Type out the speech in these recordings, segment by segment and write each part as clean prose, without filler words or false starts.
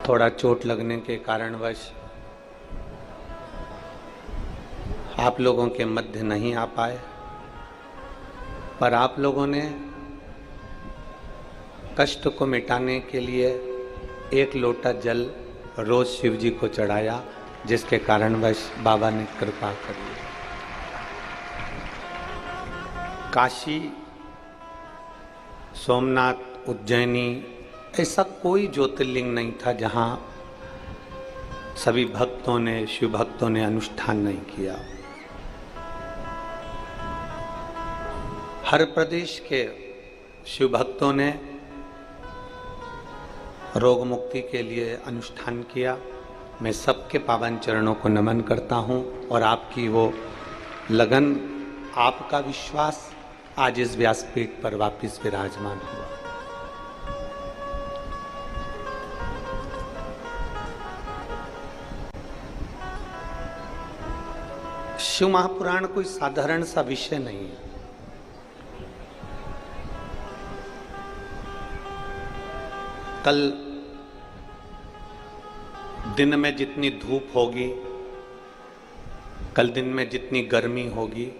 थोड़ा चोट लगने के कारणवश आप लोगों के मध्य नहीं आ पाए, पर आप लोगों ने कष्ट को मिटाने के लिए एक लोटा जल रोज शिव जी को चढ़ाया, जिसके कारणवश बाबा ने कृपा कर दी। काशी, सोमनाथ, उज्जैनी ऐसा कोई ज्योतिर्लिंग नहीं था जहां सभी भक्तों ने, शिव भक्तों ने अनुष्ठान नहीं किया। हर प्रदेश के शिव भक्तों ने रोग मुक्ति के लिए अनुष्ठान किया। मैं सबके पावन चरणों को नमन करता हूं और आपकी वो लगन, आपका विश्वास आज इस व्यासपीठ पर वापिस विराजमान हुआ। शिव महापुराण कोई साधारण सा विषय नहीं है। कल दिन में जितनी धूप होगी, कल दिन में जितनी गर्मी होगी,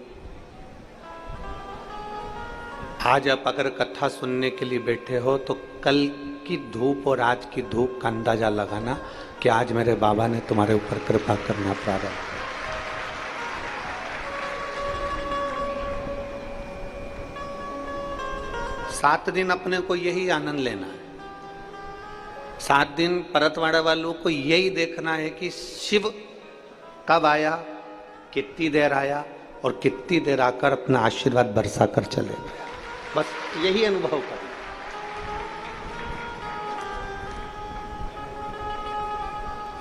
आज आप अगर कथा सुनने के लिए बैठे हो तो कल की धूप और आज की धूप का अंदाजा लगाना कि आज मेरे बाबा ने तुम्हारे ऊपर कृपा करना प्रारंभ। सात दिन अपने को यही आनंद लेना है। 7 दिन परतवाड़ा वालों को यही देखना है कि शिव कब आया, कितनी देर आया और कितनी देर आकर अपना आशीर्वाद बरसा कर चले गया। बस यही अनुभव करना।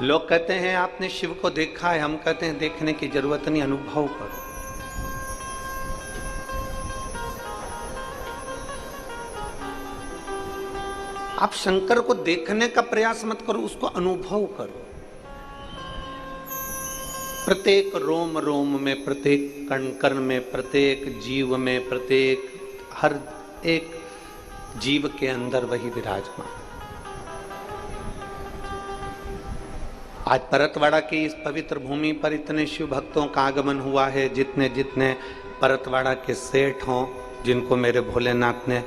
लोग कहते हैं आपने शिव को देखा है, हम कहते हैं देखने की जरूरत नहीं, अनुभव करो। आप शंकर को देखने का प्रयास मत करो, उसको अनुभव करो। प्रत्येक रोम रोम में, प्रत्येक कण कण में, प्रत्येक जीव में, प्रत्येक हर एक जीव के अंदर वही विराजमान। आज परतवाड़ा की इस पवित्र भूमि पर इतने शिव भक्तों का आगमन हुआ है। जितने जितने परतवाड़ा के सेठ हों, जिनको मेरे भोलेनाथ ने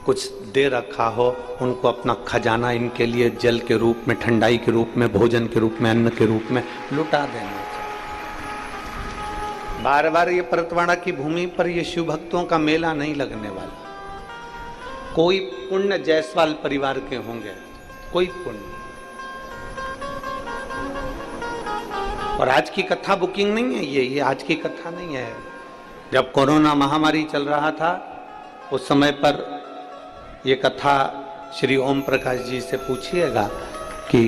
कुछ दे रखा हो, उनको अपना खजाना इनके लिए जल के रूप में, ठंडाई के रूप में, भोजन के रूप में, अन्न के रूप में लुटा देना चाहिए। बार बार ये परतवाड़ा की भूमि पर ये शिव भक्तों का मेला नहीं लगने वाला। कोई पुण्य जायसवाल परिवार के होंगे, कोई पुण्य। और आज की कथा बुकिंग नहीं है, ये आज की कथा नहीं है। जब कोरोना महामारी चल रहा था उस समय पर ये कथा श्री ओम प्रकाश जी से पूछिएगा कि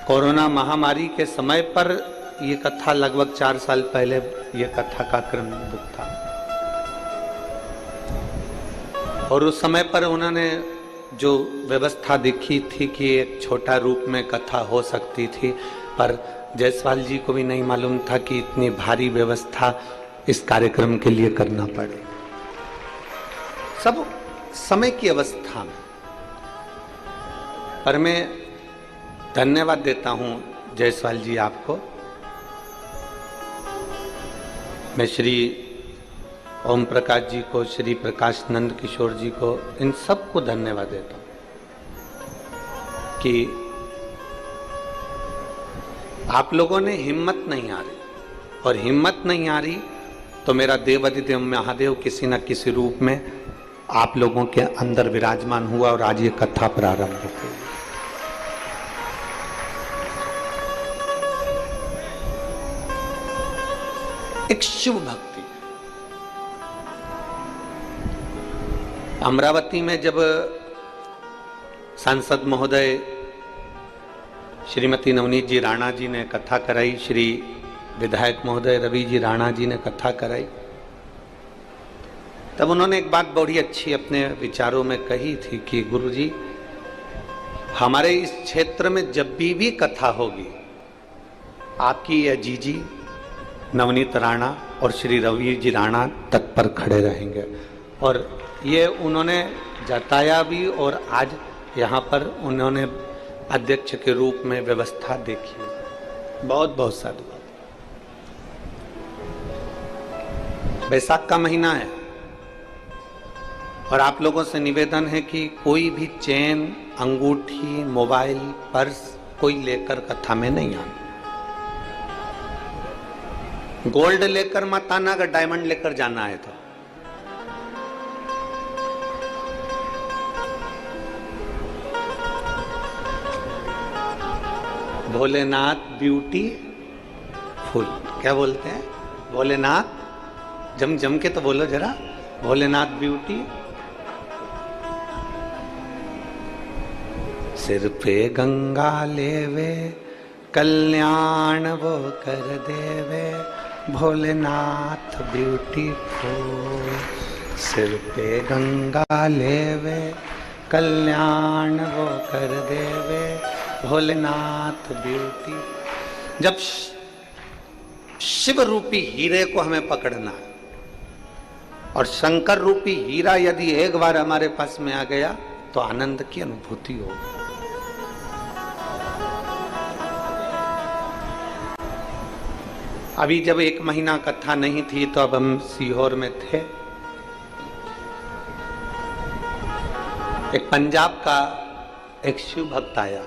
कोरोना महामारी के समय पर ये कथा लगभग 4 साल पहले ये कथा का क्रम बुक था। और उस समय पर उन्होंने जो व्यवस्था देखी थी कि एक छोटा रूप में कथा हो सकती थी, पर जायसवाल जी को भी नहीं मालूम था कि इतनी भारी व्यवस्था इस कार्यक्रम के लिए करना पड़े। सब समय की अवस्था में। पर मैं धन्यवाद देता हूं जायसवाल जी आपको। मैं श्री ओम प्रकाश जी को, श्री प्रकाश नंद किशोर जी को, इन सबको धन्यवाद देता हूं कि आप लोगों ने हिम्मत नहीं आ रही, और हिम्मत नहीं आ रही तो मेरा देवाधिदेव महादेव किसी न किसी रूप में आप लोगों के अंदर विराजमान हुआ और आज ये कथा प्रारंभ हो गई। एक शिव भक्ति। अमरावती में जब सांसद महोदय श्रीमती नवनीत जी राणा जी ने कथा कराई, श्री विधायक महोदय रवि जी राणा जी ने कथा कराई, तब उन्होंने एक बात बड़ी अच्छी अपने विचारों में कही थी कि गुरुजी, हमारे इस क्षेत्र में जब भी कथा होगी, आपकी ये जीजी नवनीत राणा और श्री रवि जी राणा तत्पर खड़े रहेंगे। और ये उन्होंने जताया भी, और आज यहाँ पर उन्होंने अध्यक्ष के रूप में व्यवस्था देखिए। बहुत बहुत साधुवाद। बैसाख का महीना है और आप लोगों से निवेदन है कि कोई भी चेन, अंगूठी, मोबाइल, पर्स कोई लेकर कथा में नहीं आना। गोल्ड लेकर मत आना, अगर डायमंड लेकर जाना है तो। भोलेनाथ ब्यूटी फुल, क्या बोलते हैं? भोलेनाथ, जम जम के तो बोलो जरा। भोलेनाथ ब्यूटी, सिर पे गंगा लेवे, कल्याण वो कर देवे, भोलेनाथ ब्यूटीफुल। सिर पे गंगा लेवे, कल्याण वो कर देवे, भोलेनाथ ब्यूटी। जब शिव रूपी हीरे को हमें पकड़ना है और शंकर रूपी हीरा यदि एक बार हमारे पास में आ गया तो आनंद की अनुभूति होगी। अभी जब 1 महीना कथा नहीं थी तो अब हम सीहोर में थे। एक पंजाब का एक शिव भक्त आया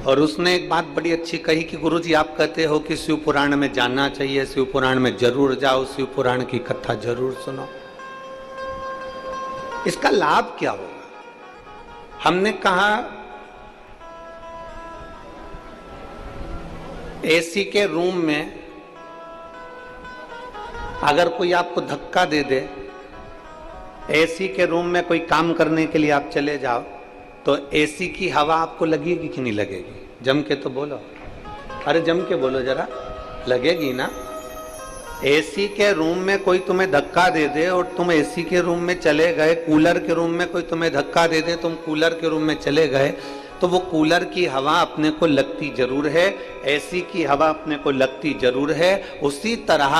और उसने एक बात बड़ी अच्छी कही कि गुरुजी आप कहते हो कि शिव पुराण में जानना चाहिए, शिव पुराण में जरूर जाओ, शिव पुराण की कथा जरूर सुनो। इसका लाभ क्या होगा? हमने कहा एसी के रूम में अगर कोई आपको धक्का दे दे, एसी के रूम में कोई काम करने के लिए आप चले जाओ तो एसी की हवा आपको लगेगी कि नहीं लगेगी? जम के तो बोलो, अरे जम के बोलो जरा, लगेगी ना? एसी के रूम में कोई तुम्हें धक्का दे दे और तुम एसी के रूम में चले गए, कूलर के रूम में कोई तुम्हें धक्का दे दे, तुम कूलर के रूम में चले गए, तो वो कूलर की हवा अपने को लगती जरूर है, एसी की हवा अपने को लगती जरूर है। उसी तरह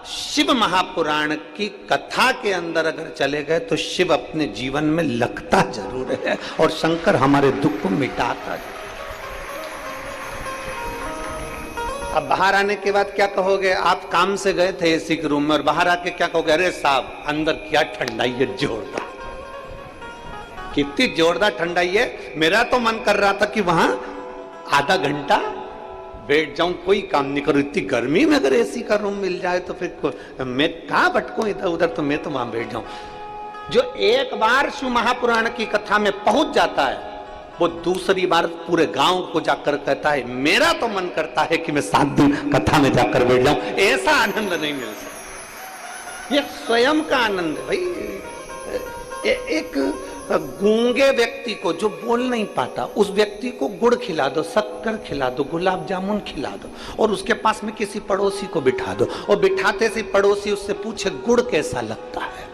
शिव महापुराण की कथा के अंदर अगर चले गए तो शिव अपने जीवन में लगता जरूर है और शंकर हमारे दुख को मिटाता है। अब बाहर आने के बाद क्या कहोगे? आप काम से गए थे एसी के रूम में और बाहर आके क्या कहोगे? अरे साहब अंदर क्या ठंडाई है, जोरदार, कितनी जोरदार ठंडाई है। मेरा तो मन कर रहा था कि वहां आधा घंटा बैठ जाऊं, कोई काम नहीं करूं। इतनी गर्मी में अगर एसी का रूम मिल जाए तो फिर मैं कहां भटकूं इधर उधर, तो मैं तो वहां बैठ जाऊं। जो एक बार शिव महापुराण की कथा में पहुंच जाता है वो दूसरी बार पूरे गांव को जाकर कहता है मेरा तो मन करता है कि मैं 7 दिन कथा में जाकर बैठ जाऊं। ऐसा आनंद नहीं मिल सकता, ये स्वयं का आनंद है भाई। एक गूंगे व्यक्ति को जो बोल नहीं पाता, उस व्यक्ति को गुड़ खिला दो, शक्कर खिला दो, गुलाब जामुन खिला दो और उसके पास में किसी पड़ोसी को बिठा दो और बिठाते से पड़ोसी उससे पूछे गुड़ कैसा लगता है।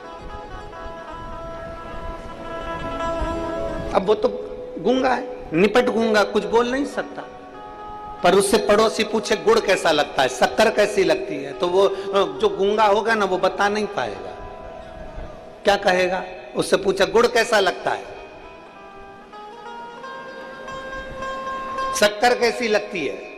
अब वो तो गूंगा है, निपट गूंगा, कुछ बोल नहीं सकता, पर उससे पड़ोसी पूछे गुड़ कैसा लगता है, शक्कर कैसी लगती है, तो वो जो गूंगा होगा ना वो बता नहीं पाएगा। क्या कहेगा? उससे पूछा गुड़ कैसा लगता है, शक्कर कैसी लगती है।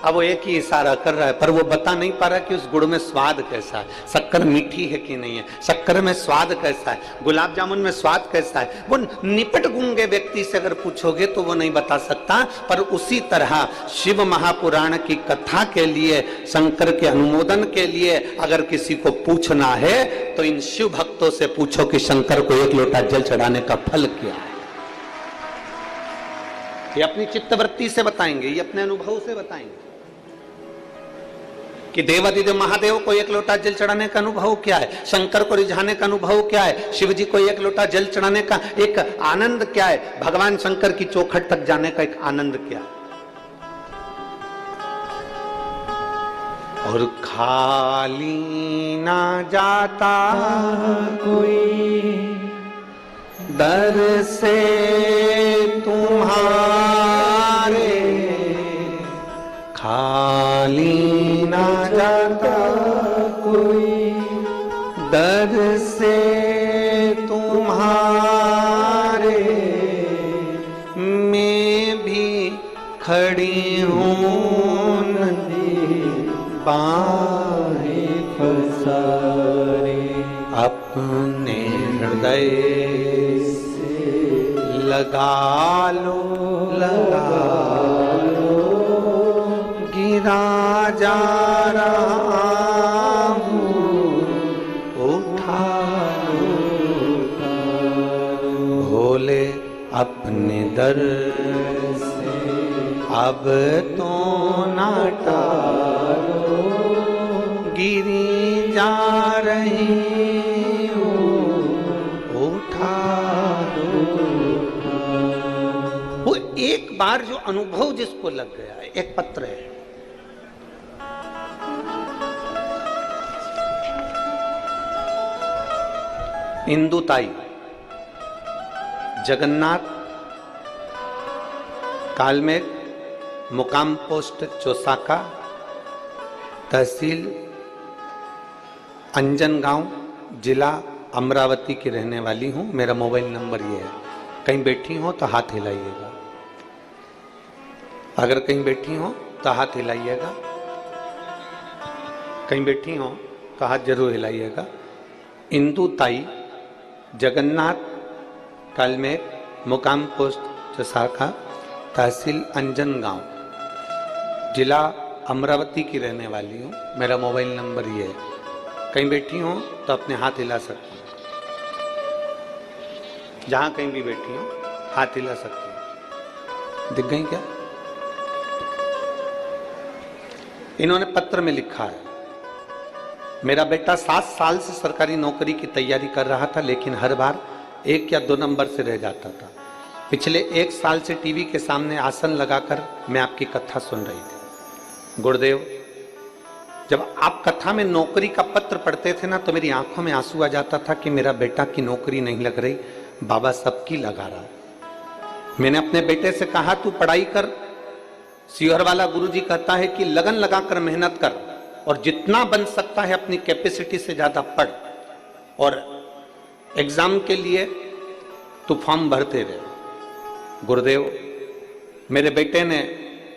अब वो एक ही इशारा कर रहा है पर वो बता नहीं पा रहा कि उस गुड़ में स्वाद कैसा है, शक्कर मीठी है कि नहीं है, शक्कर में स्वाद कैसा है, गुलाब जामुन में स्वाद कैसा है। वो निपट गूंगे व्यक्ति से अगर पूछोगे तो वो नहीं बता सकता। पर उसी तरह शिव महापुराण की कथा के लिए, शंकर के अनुमोदन के लिए अगर किसी को पूछना है तो इन शिव भक्तों से पूछो कि शंकर को 1 लोटा जल चढ़ाने का फल क्या है। ये अपनी चित्तवृत्ति से बताएंगे, ये अपने अनुभव से बताएंगे कि देवादिदेव महादेव को 1 लोटा जल चढ़ाने का अनुभव क्या है, शंकर को रिझाने का अनुभव क्या है, शिव जी को 1 लोटा जल चढ़ाने का एक आनंद क्या है, भगवान शंकर की चौखट तक जाने का एक आनंद क्या है। और खाली ना जाता कोई दर से तुम्हारे, खाली ना जाता कोई दर से तुम्हारे, मैं भी खड़ी हूँ नदी बाहें पसारे, अपने हृदय से लगा लो, गिरा जा रहा हूँ, उठा लो, भोले अपने दर से अब तो ना टालो, गिरी जा रही हूँ, उठा लो। वो एक बार जो अनुभव जिसको लग गया है, एक पत्र है, इंदुताई, जगन्नाथ, कालमेघ, मुकाम पोस्ट चौसाका, तहसील अंजनगांव, जिला अमरावती की रहने वाली हूं। मेरा मोबाइल नंबर ये है। कहीं बैठी हो तो हाथ हिलाइएगा, अगर कहीं बैठी हो तो हाथ हिलाइएगा, कहीं बैठी हो तो हाथ जरूर हिलाइएगा। इंदुताई, जगन्नाथ, कालमेघ, मुकाम पोस्ट चौसाका, तहसील अंजनगांव, जिला अमरावती की रहने वाली हूँ। मेरा मोबाइल नंबर ये है। कहीं बैठी हो तो अपने हाथ हिला सकती हो, जहां कहीं भी बैठी हो हाथ हिला सकती हो। दिख गई क्या? इन्होंने पत्र में लिखा है, मेरा बेटा 7 साल से सरकारी नौकरी की तैयारी कर रहा था, लेकिन हर बार 1 या 2 नंबर से रह जाता था। पिछले 1 साल से टीवी के सामने आसन लगाकर मैं आपकी कथा सुन रही थी। गुरुदेव, जब आप कथा में नौकरी का पत्र पढ़ते थे ना, तो मेरी आंखों में आंसू आ जाता था कि मेरा बेटा की नौकरी नहीं लग रही, बाबा सबकी लगा रहा। मैंने अपने बेटे से कहा, तू पढ़ाई कर। सीहोर वाला गुरुजी कहता है कि लगन लगाकर मेहनत कर और जितना बन सकता है अपनी कैपेसिटी से ज्यादा पढ़, और एग्जाम के लिए तू फॉर्म भरते रहे। गुरुदेव, मेरे बेटे ने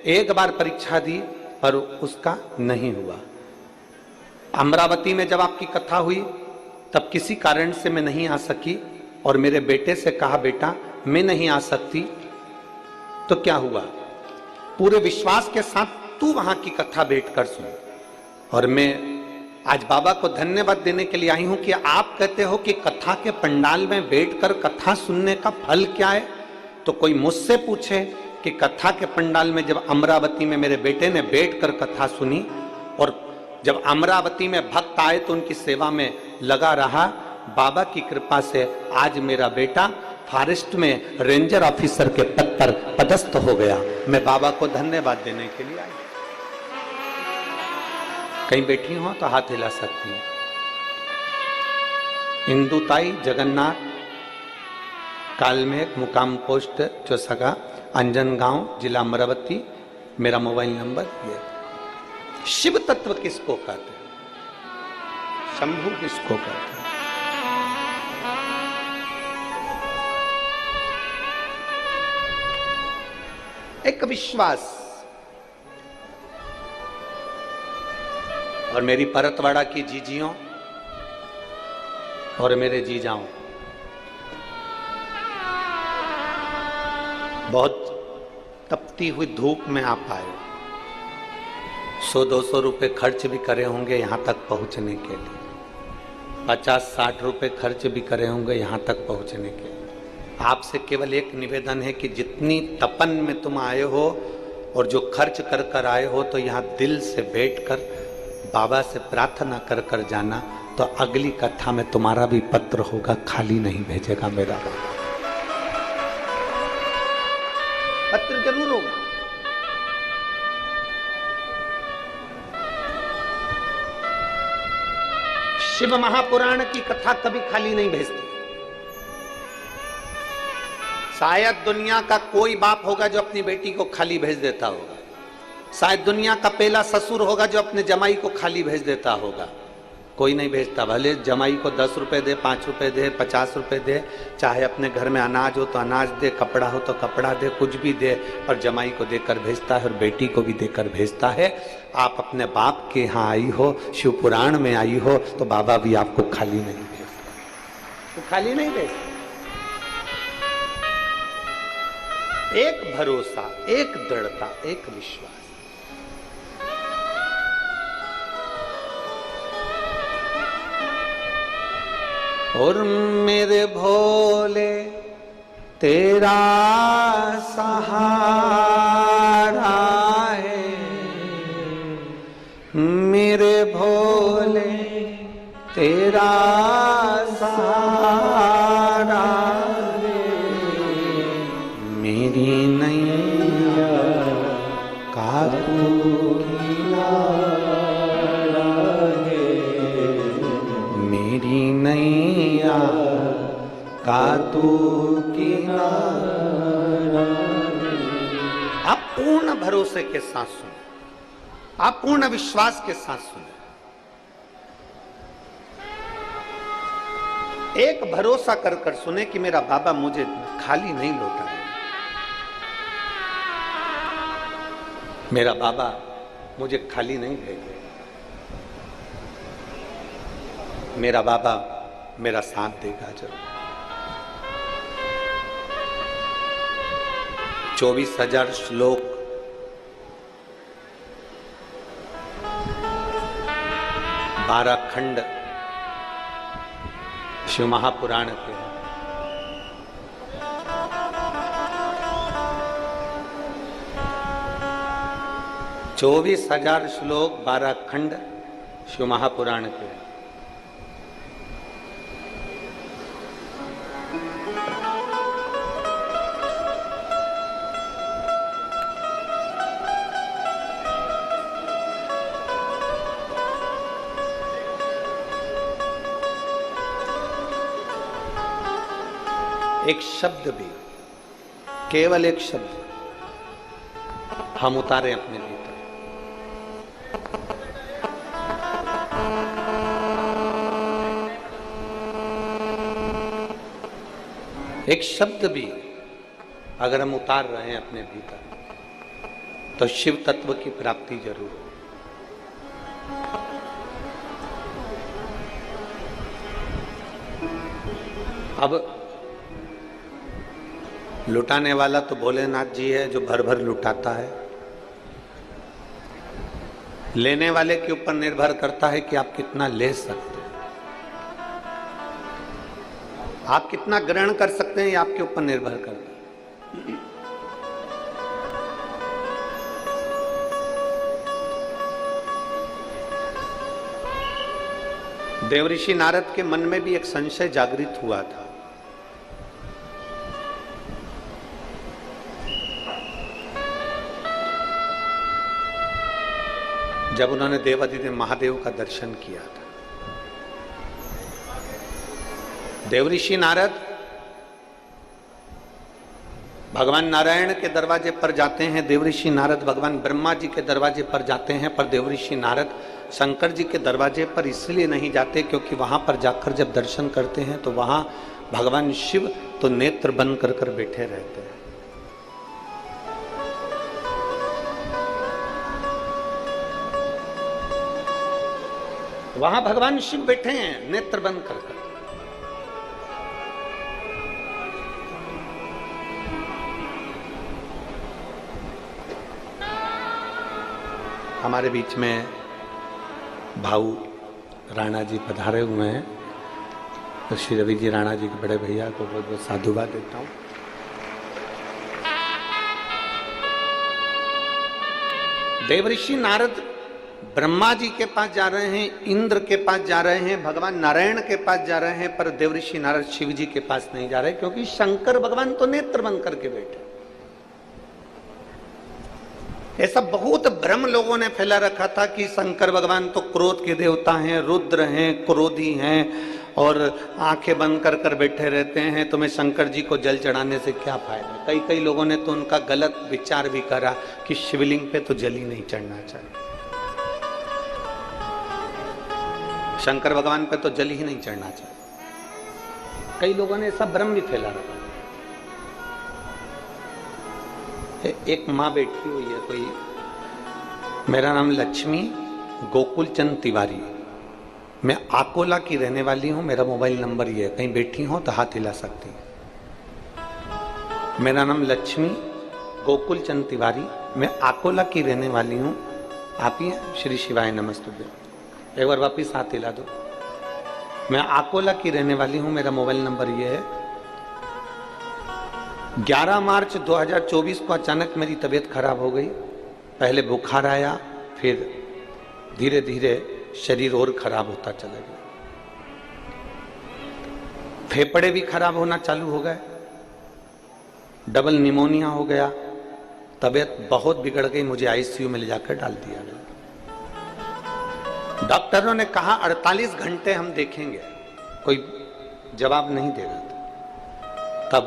एक बार परीक्षा दी पर उसका नहीं हुआ। अमरावती में जब आपकी कथा हुई तब किसी कारण से मैं नहीं आ सकी, और मेरे बेटे से कहा, बेटा मैं नहीं आ सकती, तो क्या हुआ? पूरे विश्वास के साथ तू वहां की कथा बैठकर सुन। और मैं आज बाबा को धन्यवाद देने के लिए आई हूं कि आप कहते हो कि कथा के पंडाल में बैठकर कथा सुनने का फल क्या है। तो कोई मुझसे पूछे कि कथा के पंडाल में जब अमरावती में मेरे बेटे ने बैठकर कथा सुनी, और जब अमरावती में भक्त आए तो उनकी सेवा में लगा रहा, बाबा की कृपा से आज मेरा बेटा फॉरेस्ट में रेंजर ऑफिसर के पद पर पदस्थ हो गया। मैं बाबा को धन्यवाद देने के लिए आई। कहीं बैठी हो तो हाथ हिला सकती हूँ। इंदुताई, जगन्नाथ, कालमेघ, मुकाम पोस्ट चौसाका, अंजनगांव, जिला अमरावती। मेरा मोबाइल नंबर ये। शिव तत्व किसको कहते हैं? शंभु किसको कहते हैं? एक विश्वास। और मेरी परतवाड़ा की जीजियों और मेरे जीजाओं, बहुत तपती हुई धूप में आप आए। 100-200 रुपए खर्च भी करे होंगे यहां तक पहुंचने के लिए, 50-60 रुपए खर्च भी करे होंगे यहां तक पहुंचने के लिए। आपसे केवल एक निवेदन है कि जितनी तपन में तुम आए हो और जो खर्च कर कर आए हो, तो यहाँ दिल से बैठकर बाबा से प्रार्थना कर कर जाना, तो अगली कथा में तुम्हारा भी पत्र होगा, खाली नहीं भेजेगा मेरा बाबा। पत्र जरूर होगा। शिव महापुराण की कथा कभी खाली नहीं भेजती। शायद दुनिया का कोई बाप होगा जो अपनी बेटी को खाली भेज देता होगा। शायद दुनिया का पहला ससुर होगा जो अपने जमाई को खाली भेज देता होगा। कोई नहीं भेजता। भले जमाई को 10 रुपए दे, 5 रुपए दे, 50 रुपए दे, चाहे अपने घर में अनाज हो तो अनाज दे, कपड़ा हो तो कपड़ा दे, कुछ भी दे, पर जमाई को देकर भेजता है और बेटी को भी देकर भेजता है। आप अपने बाप के यहाँ आई हो, शिव पुराण में आई हो, तो बाबा भी आपको खाली नहीं भेजता, तो खाली नहीं भेजता। एक भरोसा, एक दृढ़ता, एक विश्वास। और मेरे भोले तेरा सहारा है, मेरे भोले तेरा सहारा है, मेरी नैया का तू किनारा है, मेरी नैया का तू किनारा। आप पूर्ण भरोसे के साथ सुने, आप पूर्ण विश्वास के साथ सुने। एक भरोसा कर कर सुने कि मेरा बाबा मुझे खाली नहीं लौटाएगा, मेरा बाबा मुझे खाली नहीं भेजेगा, मेरा बाबा मेरा साथ देगा जरूर। 24,000 श्लोक, 12 खंड शिव महापुराण के, चौबीस 24,000 श्लोक, 12 खंड शिव महापुराण के। एक शब्द भी, केवल एक शब्द हम उतारे अपने भीतर। एक शब्द भी अगर हम उतार रहे हैं अपने भीतर, तो शिव तत्व की प्राप्ति जरूर हो। अब लुटाने वाला तो भोलेनाथ जी है जो भर भर लुटाता है, लेने वाले के ऊपर निर्भर करता है कि आप कितना ले सकते हैं, आप कितना ग्रहण कर सकते हैं, ये आपके ऊपर निर्भर करता है। देवऋषि नारद के मन में भी एक संशय जागृत हुआ था। जब उन्होंने देवाधिदेव महादेव का दर्शन किया था, देवऋषि नारद भगवान नारायण के दरवाजे पर जाते हैं, देवऋषि नारद भगवान ब्रह्मा जी के दरवाजे पर जाते हैं, पर देवऋषि नारद शंकर जी के दरवाजे पर इसलिए नहीं जाते क्योंकि वहां पर जाकर जब दर्शन करते हैं तो वहां भगवान शिव तो नेत्र बंद कर कर बैठे रहते हैं। वहां भगवान शिव बैठे हैं नेत्र बंद कर कर। हमारे बीच में भाऊ राणा जी पधारे हुए हैं, तो श्री रवि जी राणा जी के बड़े भैया को बहुत बहुत साधुवाद देता हूं। देवऋषि नारद ब्रह्मा जी के पास जा रहे हैं, इंद्र के पास जा रहे हैं, भगवान नारायण के पास जा रहे हैं, पर देवऋषि नारद शिव जी के पास नहीं जा रहे क्योंकि शंकर भगवान तो नेत्र बंद करके बैठे। ऐसा बहुत भ्रम लोगों ने फैला रखा था कि शंकर भगवान तो क्रोध के देवता हैं, रुद्र हैं, क्रोधी हैं और आंखें बंद कर कर बैठे रहते हैं, तुम्हें शंकर जी को जल चढ़ाने से क्या फायदा। कई लोगों ने तो उनका गलत विचार भी करा कि शिवलिंग पे तो जल ही नहीं चढ़ना चाहिए। शंकर भगवान पे तो जल ही नहीं चढ़ना चाहिए। कई लोगों ने सब भ्रम भी फैला रखा। एक माँ बैठी हुई है कोई, मेरा नाम लक्ष्मी गोकुल चंद तिवारी, मैं आकोला की रहने वाली हूं, मेरा मोबाइल नंबर ये है, कहीं बैठी हो तो हाथ हिला सकती हैं। मेरा नाम लक्ष्मी गोकुल चंद तिवारी, मैं आकोला की रहने वाली हूं। आप ही हैं? श्री शिवाय नमस्तुभ्यं। एक बार वापिस हाथ हिला दो। मैं आकोला की रहने वाली हूं, मेरा मोबाइल नंबर ये है। 11 मार्च 2024 को अचानक मेरी तबीयत खराब हो गई। पहले बुखार आया, फिर धीरे धीरे शरीर और खराब होता चला गया, फेफड़े भी खराब होना चालू हो गए, डबल निमोनिया हो गया, तबीयत बहुत बिगड़ गई, मुझे आईसीयू में ले जाकर डाल दिया गया। डॉक्टरों ने कहा 48 घंटे हम देखेंगे, कोई जवाब नहीं दे रहा था। तब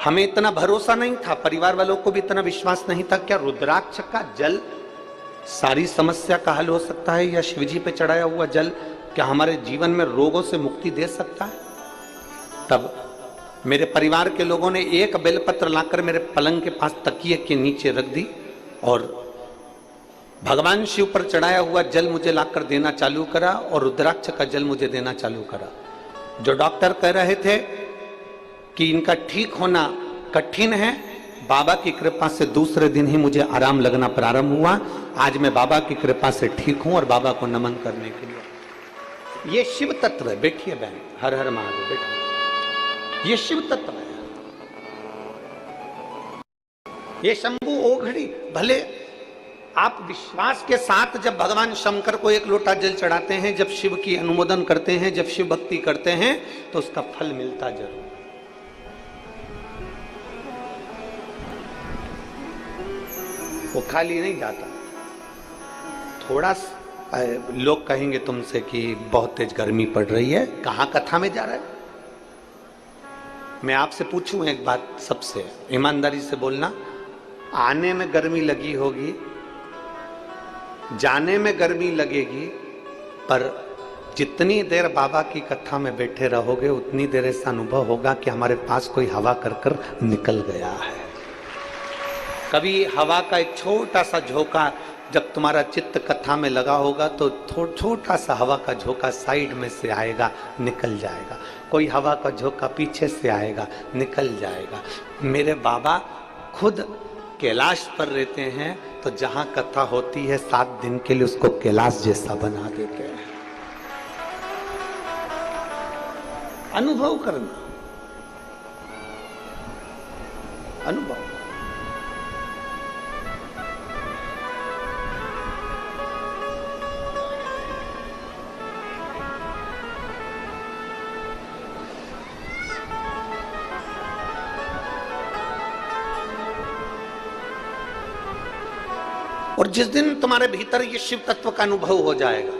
हमें इतना भरोसा नहीं था, परिवार वालों को भी इतना विश्वास नहीं था, क्या रुद्राक्ष का जल सारी समस्या का हल हो सकता है, या शिवजी पे चढ़ाया हुआ जल क्या हमारे जीवन में रोगों से मुक्ति दे सकता है। तब मेरे परिवार के लोगों ने एक बेलपत्र लाकर मेरे पलंग के पास तकिए के नीचे रख दी और भगवान शिव पर चढ़ाया हुआ जल मुझे लाकर देना चालू करा और रुद्राक्ष का जल मुझे देना चालू करा। जो डॉक्टर कह रहे थे कि इनका ठीक होना कठिन है, बाबा की कृपा से दूसरे दिन ही मुझे आराम लगना प्रारंभ हुआ। आज मैं बाबा की कृपा से ठीक हूं और बाबा को नमन करने के लिए। ये शिव तत्व है। बैठिए बहन, हर हर महादेव, बैठिए। ये शिव तत्व है, ये शंभु ओघड़ी। भले आप विश्वास के साथ जब भगवान शंकर को एक लोटा जल चढ़ाते हैं, जब शिव की अनुमोदन करते हैं, जब शिव भक्ति करते हैं, तो उसका फल मिलता जरूर। वो खाली नहीं जाता। थोड़ा लोग कहेंगे तुमसे कि बहुत तेज गर्मी पड़ रही है, कहाँ कथा में जा रहा है। मैं आपसे पूछूं एक बात, सबसे ईमानदारी से बोलना, आने में गर्मी लगी होगी, जाने में गर्मी लगेगी, पर जितनी देर बाबा की कथा में बैठे रहोगे उतनी देर ऐसा अनुभव होगा कि हमारे पास कोई हवा कर कर निकल गया है। कभी हवा का एक छोटा सा झोंका जब तुम्हारा चित्त कथा में लगा होगा तो छोटा सा हवा का झोंका साइड में से आएगा, निकल जाएगा। कोई हवा का झोंका पीछे से आएगा, निकल जाएगा। मेरे बाबा खुद कैलाश पर रहते हैं, तो जहां कथा होती है 7 दिन के लिए उसको कैलाश जैसा बना देते हैं। अनुभव करना, अनुभव। और जिस दिन तुम्हारे भीतर ये शिव तत्व का अनुभव हो जाएगा,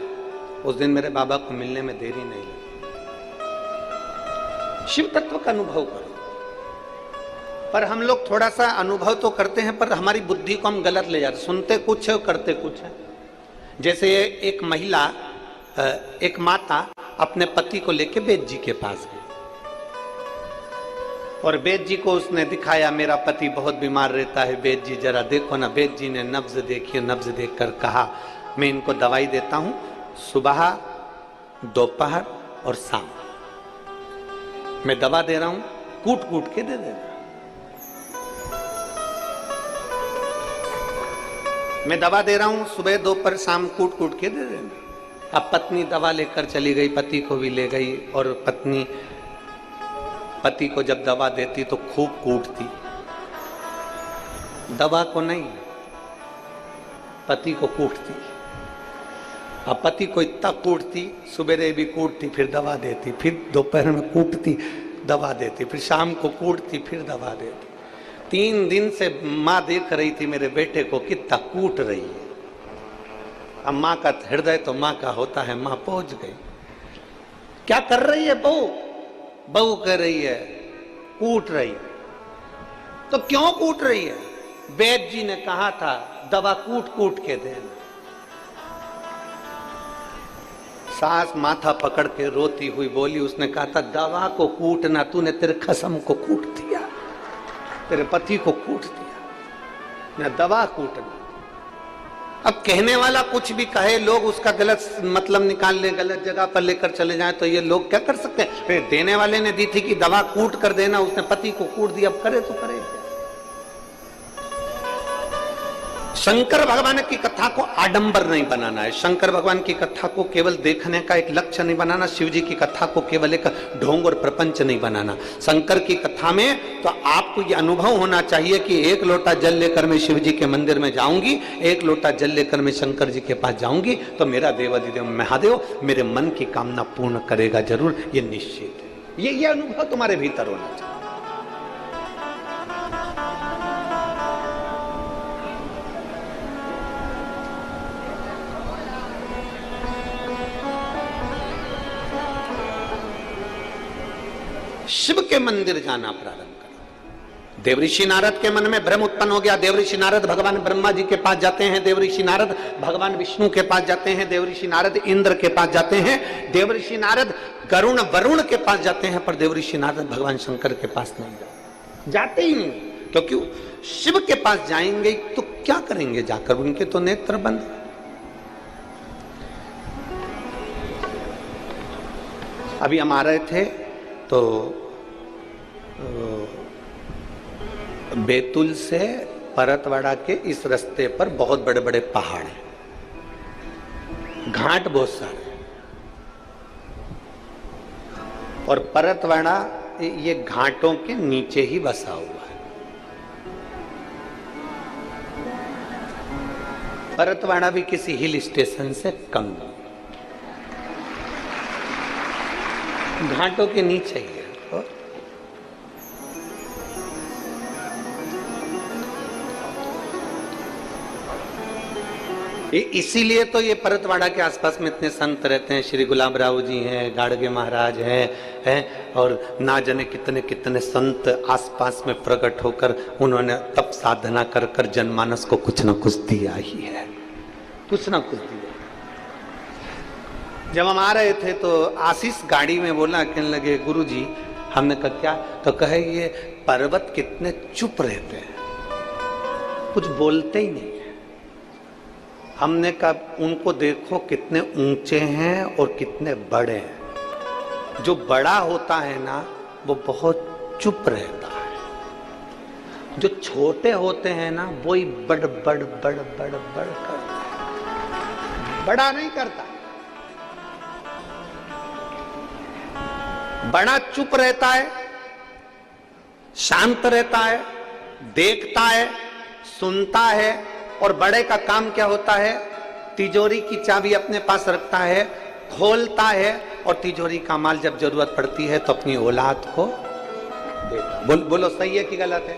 उस दिन मेरे बाबा को मिलने में देरी नहीं लगी। शिव तत्व का अनुभव करो। पर हम लोग थोड़ा सा अनुभव तो करते हैं, पर हमारी बुद्धि को हम गलत ले जाते, सुनते कुछ है और करते कुछ है। जैसे एक महिला, एक माता अपने पति को लेके वैद्य जी के पास गई और वैद्य जी को उसने दिखाया, मेरा पति बहुत बीमार रहता है, वैद्य जी जरा देखो ना। वैद्य जी ने नब्ज देखी, नब्ज देखकर कहा, मैं इनको दवाई देता हूं, सुबह, दोपहर और शाम मैं दवा दे रहा हूं, कूट कूट के दे देना। मैं दवा दे रहा हूं, सुबह दोपहर शाम कूट कूट के दे देना। अब पत्नी दवा लेकर चली गई, पति को भी ले गई, और पत्नी पति को जब दवा देती तो खूब कूटती, दवा को नहीं, पति को कूटती। अब पति को इतना कूटती, सुबह भी कूटती, फिर दवा देती, फिर दोपहर में कूटती, दवा देती, फिर शाम को कूटती, फिर दवा देती। 3 दिन से माँ देख रही थी मेरे बेटे को कितना कूट रही है। अब माँ का हृदय तो माँ का होता है, माँ पहुंच गई। क्या कर रही है बहू? बहू कर रही है, कूट रही है। तो क्यों कूट रही है? वैद्य जी ने कहा था दवा कूट कूट के देना। सास माथा पकड़ के रोती हुई बोली, उसने कहा था दवा को कूटना, तूने तेरे खसम को कूट दिया, तेरे पति को कूट दिया, न दवा कूटना। अब कहने वाला कुछ भी कहे, लोग उसका गलत मतलब निकाल ले, गलत जगह पर लेकर चले जाएं, तो ये लोग क्या कर सकते हैं। देने वाले ने दी थी कि दवा कूट कर देना, उसने पति को कूट दिया, अब करे तो करे। शंकर भगवान की कथा को आडंबर नहीं बनाना है, शंकर भगवान की कथा को केवल देखने का एक लक्ष्य नहीं बनाना, शिव जी की कथा को केवल एक ढोंग और प्रपंच नहीं बनाना। शंकर की कथा में तो आपको ये अनुभव होना चाहिए कि एक लोटा जल लेकर मैं शिव जी के मंदिर में जाऊंगी, एक लोटा जल लेकर मैं शंकर जी के पास जाऊंगी, तो मेरा देवाधिदेव महादेव मेरे मन की कामना पूर्ण करेगा जरूर, ये निश्चित है। ये अनुभव तुम्हारे भीतर होना चाहिए। शिव के मंदिर जाना प्रारंभ करो। देवऋषि नारद के मन में भ्रम उत्पन्न हो गया। देवऋषि नारद भगवान ब्रह्मा जी के पास जाते हैं, देवऋषि नारद भगवान विष्णु के पास जाते हैं, देवऋषि नारद इंद्र के पास जाते हैं, देवऋषि नारद गरुण वरुण के पास जाते हैं, पर देवऋषि नारद भगवान शंकर के पास नहीं जाते ही नहीं। क्योंकि शिव के पास जाएंगे तो क्या करेंगे जाकर, उनके तो नेत्र बंद। अभी हम आ रहे थे तो बैतूल से परतवाड़ा के इस रास्ते पर बहुत बड़े बड़े पहाड़ हैं, घाट बहुत सारे, और परतवाड़ा ये घाटों के नीचे ही बसा हुआ है। परतवाड़ा भी किसी हिल स्टेशन से कम नहीं, घाटों के नीचे ही है। इसीलिए तो ये परतवाड़ा के आसपास में इतने संत रहते हैं। श्री गुलाब राव जी हैं, गाड़गे महाराज हैं, और ना जाने कितने कितने संत आसपास में प्रकट होकर उन्होंने तप साधना कर कर जनमानस को कुछ ना कुछ दिया ही है, कुछ ना कुछ दिया। जब हम आ रहे थे तो आशीष गाड़ी में बोला, कहने लगे गुरुजी, हमने कहा क्या, तो कहे ये पर्वत कितने चुप रहते हैं, कुछ बोलते ही नहीं है। हमने कहा उनको देखो कितने ऊंचे हैं और कितने बड़े हैं। जो बड़ा होता है ना वो बहुत चुप रहता है, जो छोटे होते हैं ना वो ही बड़ बड़ बड़ बड़ बड़ करता है, बड़ा नहीं करता। बड़ा चुप रहता है, शांत रहता है, देखता है, सुनता है, और बड़े का काम क्या होता है, तिजोरी की चाबी अपने पास रखता है, खोलता है, और तिजोरी का माल जब जरूरत पड़ती है तो अपनी औलाद को देता। बोलो सही है कि गलत है?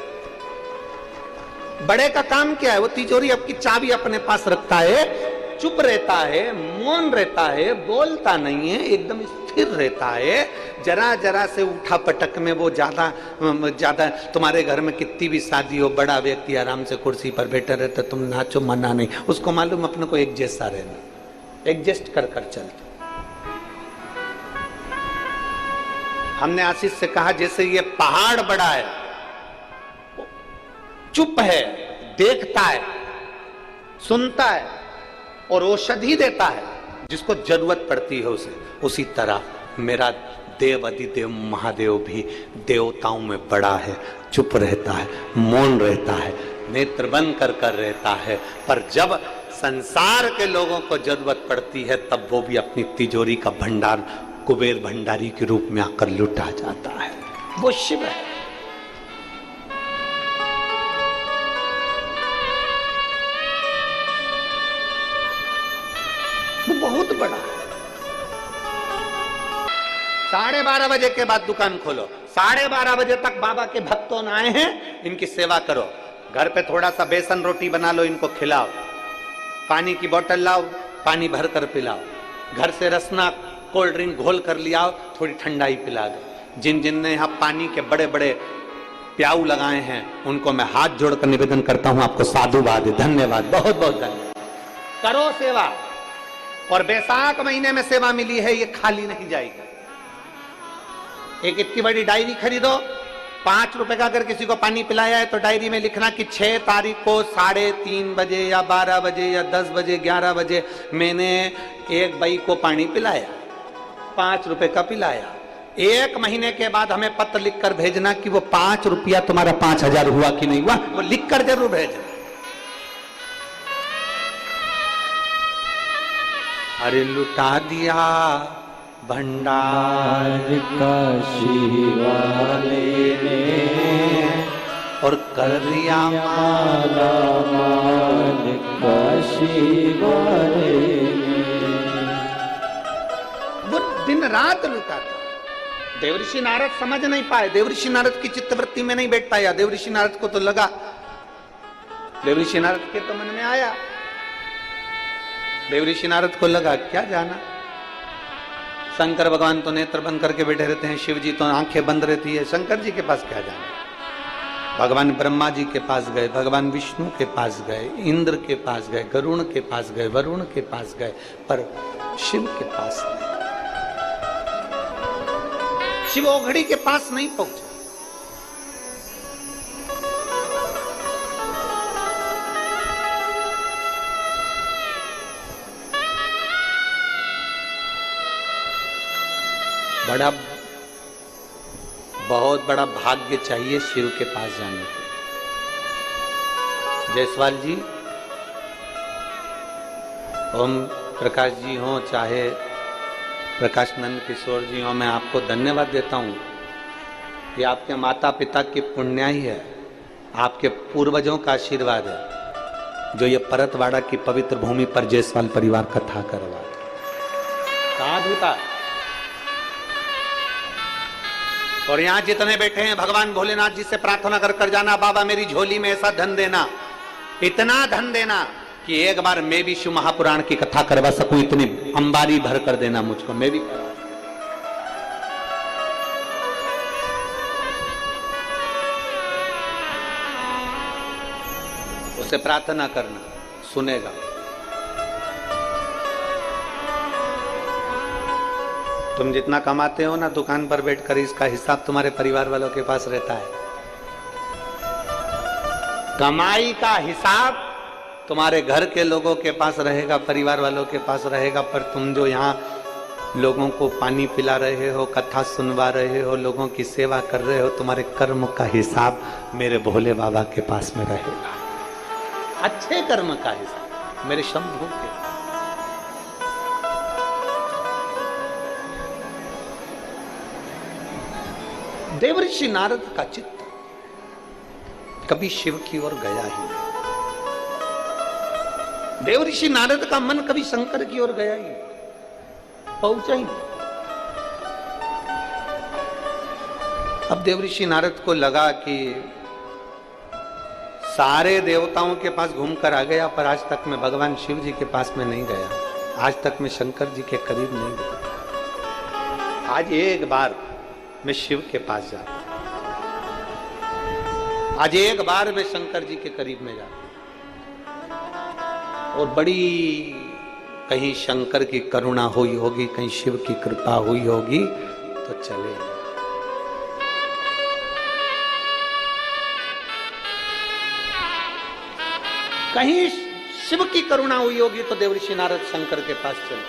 बड़े का काम क्या है, वो तिजोरी अपनी चाबी अपने पास रखता है, चुप रहता है, मौन रहता है, बोलता नहीं है, एकदम स्थिर रहता है। जरा जरा से उठा पटक में वो ज्यादा तुम्हारे घर में कितनी भी शादी हो, बड़ा व्यक्ति आराम से कुर्सी पर बैठा रहता, तुम नाचो मना नहीं, उसको मालूम अपने को एक जैसा रहना, एडजस्ट कर कर चलता। हमने आशीष से कहा जैसे ये पहाड़ बड़ा है, चुप है, देखता है, सुनता है और औषधि देता है जिसको जरूरत पड़ती है उसे, उसी तरह मेरा देव अधिदेव महादेव भी देवताओं में बड़ा है, चुप रहता है, मौन रहता है, नेत्र बंद कर कर रहता है, पर जब संसार के लोगों को जरूरत पड़ती है तब वो भी अपनी तिजोरी का भंडार कुबेर भंडारी के रूप में आकर लुटा जाता है। वो शिव है। वो बहुत बड़ा है। 12:30 बजे के बाद दुकान खोलो, 12:30 बजे तक बाबा के भक्तों न आए हैं, इनकी सेवा करो। घर पे थोड़ा सा बेसन रोटी बना लो, इनको खिलाओ, पानी की बोतल लाओ, पानी भर कर पिलाओ, घर से रसना कोल्ड ड्रिंक घोल कर लियाओ, थोड़ी ठंडाई पिला दो। जिन जिन ने यहाँ पानी के बड़े बड़े प्याऊ लगाए हैं उनको मैं हाथ जोड़कर निवेदन करता हूँ, आपको साधुवाद, धन्यवाद, बहुत बहुत धन्यवाद। करो सेवा, और बैसाख महीने में सेवा मिली है, ये खाली नहीं जाएगी। एक इतनी बड़ी डायरी खरीदो, 5 रुपए का अगर किसी को पानी पिलाया है तो डायरी में लिखना कि 6 तारीख को 3:30 बजे या 12 बजे या 10 बजे 11 बजे मैंने एक बाई को पानी पिलाया, 5 रुपए का पिलाया। 1 महीने के बाद हमें पत्र लिखकर भेजना कि वो 5 रुपया तुम्हारा 5,000 हुआ कि नहीं हुआ, वो लिखकर जरूर भेजना। अरे लुटा दिया भंडार काशी वाले ने और कर दिया माला माल काशी वाले ने। वो दिन रात लुटाता। देवऋषि नारद समझ नहीं पाए, देवऋषि नारद की चित्तवृत्ति में नहीं बैठ पाया। देवऋषि नारद को तो लगा, देवऋषि नारद के तो मन में आया, देवऋषि नारद को लगा क्या जाना, शंकर भगवान तो नेत्र बंद करके बैठे रहते हैं, शिव जी तो आंखें बंद रहती है, शंकर जी के पास क्या जाना। भगवान ब्रह्मा जी के पास गए, भगवान विष्णु के पास गए, इंद्र के पास गए, गरुण के पास गए, वरुण के पास गए, पर शिव के पास नहीं। शिव ओघड़ी के पास नहीं पहुंचा। बहुत बड़ा भाग्य चाहिए शिव के पास जाने के। जायसवाल जी, ओम प्रकाश जी हो चाहे प्रकाश नंद किशोर जी हो, मैं आपको धन्यवाद देता हूँ। ये आपके माता पिता की पुण्याई है, आपके पूर्वजों का आशीर्वाद है, जो ये परतवाड़ा की पवित्र भूमि पर जायसवाल परिवार कथा करवा। साधुता। और यहां जितने बैठे हैं, भगवान भोलेनाथ जी से प्रार्थना कर कर जाना, बाबा मेरी झोली में ऐसा धन देना, इतना धन देना कि एक बार मैं भी शिव महापुराण की कथा करवा सकूं, इतनी अंबारी भर कर देना मुझको, मैं भी करवा। उसे प्रार्थना करना, सुनेगा। तुम जितना कमाते हो ना दुकान पर बैठकर, इसका हिसाब तुम्हारे परिवार वालों के पास रहता है। कमाई का हिसाब तुम्हारे घर के लोगों के पास रहेगा, परिवार वालों के पास रहेगा, पर तुम जो यहाँ लोगों को पानी पिला रहे हो, कथा सुनवा रहे हो, लोगों की सेवा कर रहे हो, तुम्हारे कर्म का हिसाब मेरे भोले बाबा के पास में रहेगा। अच्छे कर्म का हिसाब मेरे शंभू के। देवऋषि नारद का चित्त कभी शिव की ओर गया ही नहीं। देवऋषि नारद का मन कभी शंकर की ओर गया ही नहीं, पहुंचा ही नहीं। अब देवऋषि नारद को लगा कि सारे देवताओं के पास घूमकर आ गया, पर आज तक मैं भगवान शिव जी के पास में नहीं गया, आज तक मैं शंकर जी के करीब नहीं गया। आज एक बार मैं शिव के पास जाता हूं, आज एक बार मैं शंकर जी के करीब में जाता हूं। और बड़ी कहीं शंकर की करुणा हुई होगी, कहीं शिव की कृपा हुई होगी तो चले। कहीं शिव की करुणा हुई होगी तो देवऋषि नारद शंकर के पास चले।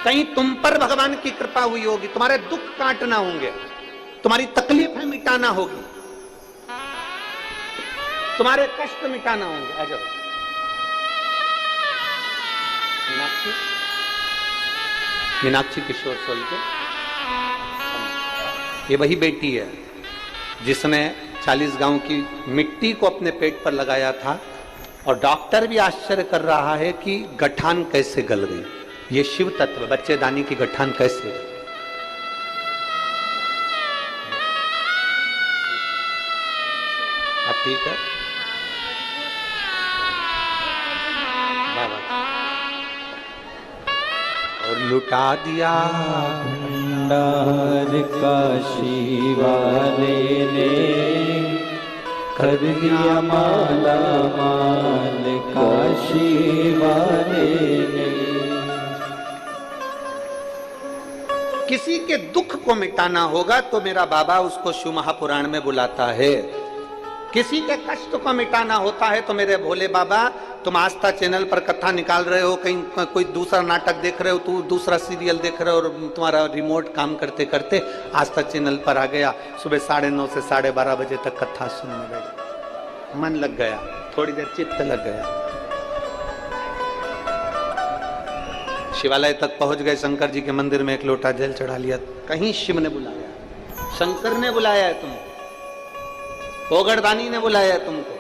कहीं तुम पर भगवान की कृपा हुई होगी, तुम्हारे दुख काटना होंगे, तुम्हारी तकलीफें मिटाना होगी, तुम्हारे कष्ट मिटाना होंगे। आ जाओ मीनाक्षी, मीनाक्षी किशोर सोलके, ये वही बेटी है जिसने 40 गांव की मिट्टी को अपने पेट पर लगाया था, और डॉक्टर भी आश्चर्य कर रहा है कि गठान कैसे गल गई। ये शिव तत्व, बच्चेदानी की गठान कैसे। अब ठीक है, और लुटा दिया भंडार काशी वाले ने, कर दिया माला माल काशी वाले ने। किसी के दुख को मिटाना होगा तो मेरा बाबा उसको शिव महापुराण में बुलाता है। किसी के कष्ट को मिटाना होता है तो मेरे भोले बाबा, तुम आस्था चैनल पर कथा निकाल रहे हो, कहीं कोई दूसरा नाटक देख रहे हो, तू दूसरा सीरियल देख रहे हो और तुम्हारा रिमोट काम करते करते आस्था चैनल पर आ गया, सुबह 9:30 से 12:30 बजे तक कथा सुनने लगे, मन लग गया, थोड़ी देर चित्त लग गया, शिवालय तक पहुंच गए, शंकर जी के मंदिर में एक लोटा जल चढ़ा लिया, कहीं शिव ने बुलाया, शंकर ने बुलाया है तुमको, ओगड़दानी ने बुलाया है तुमको।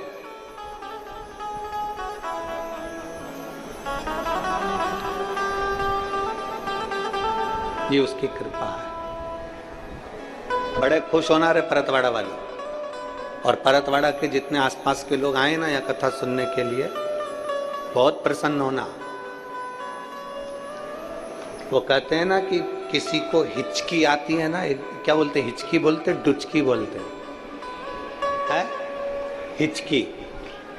ये उसकी कृपा है। बड़े खुश होना रे परतवाड़ा वाले, और परतवाड़ा के जितने आसपास के लोग आए ना या कथा सुनने के लिए, बहुत प्रसन्न होना। वो कहते हैं ना कि किसी को हिचकी आती है ना, क्या बोलते, हिचकी बोलते, डुचकी बोलते है, हिचकी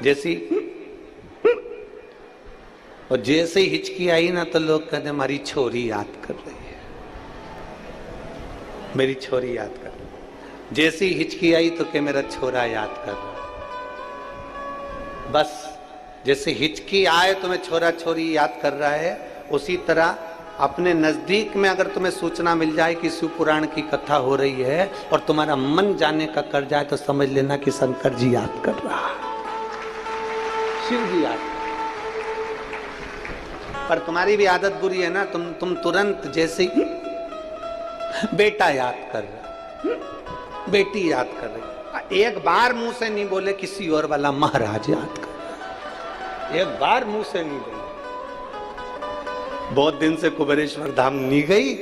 जैसी, और जैसे ही हिचकी आई ना तो लोग कहते हमारी छोरी याद कर रही है, मेरी छोरी याद कर रही है। जैसी हिचकी आई तो क्या मेरा छोरा याद कर रहा है। बस जैसे हिचकी आए तो मैं छोरा छोरी याद कर रहा है, उसी तरह अपने नजदीक में अगर तुम्हें सूचना मिल जाए कि शिव पुराण की कथा हो रही है और तुम्हारा मन जाने का कर जाए तो समझ लेना कि शंकर जी याद कर रहा है, शिव जी याद। पर तुम्हारी भी आदत बुरी है ना, तुम तुरंत जैसे ही बेटा याद कर रहा, बेटी याद कर रही, एक बार मुंह से नहीं बोले किसी और वाला महाराज याद कर रहा, एक बार मुंह से नहीं बोले। बहुत दिन से कुबेरेश्वर धाम नहीं गई,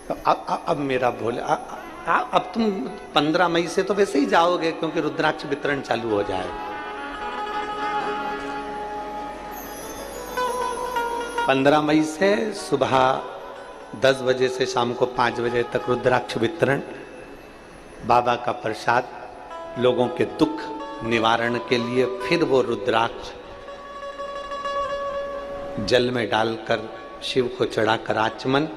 तो अब मेरा भोले, अब तुम 15 मई से तो वैसे ही जाओगे क्योंकि रुद्राक्ष वितरण चालू हो जाएगा। 15 मई से सुबह 10 बजे से शाम को 5 बजे तक रुद्राक्ष वितरण, बाबा का प्रसाद, लोगों के दुख निवारण के लिए। फिर वो रुद्राक्ष जल में डालकर शिव को चढ़ाकर आचमन,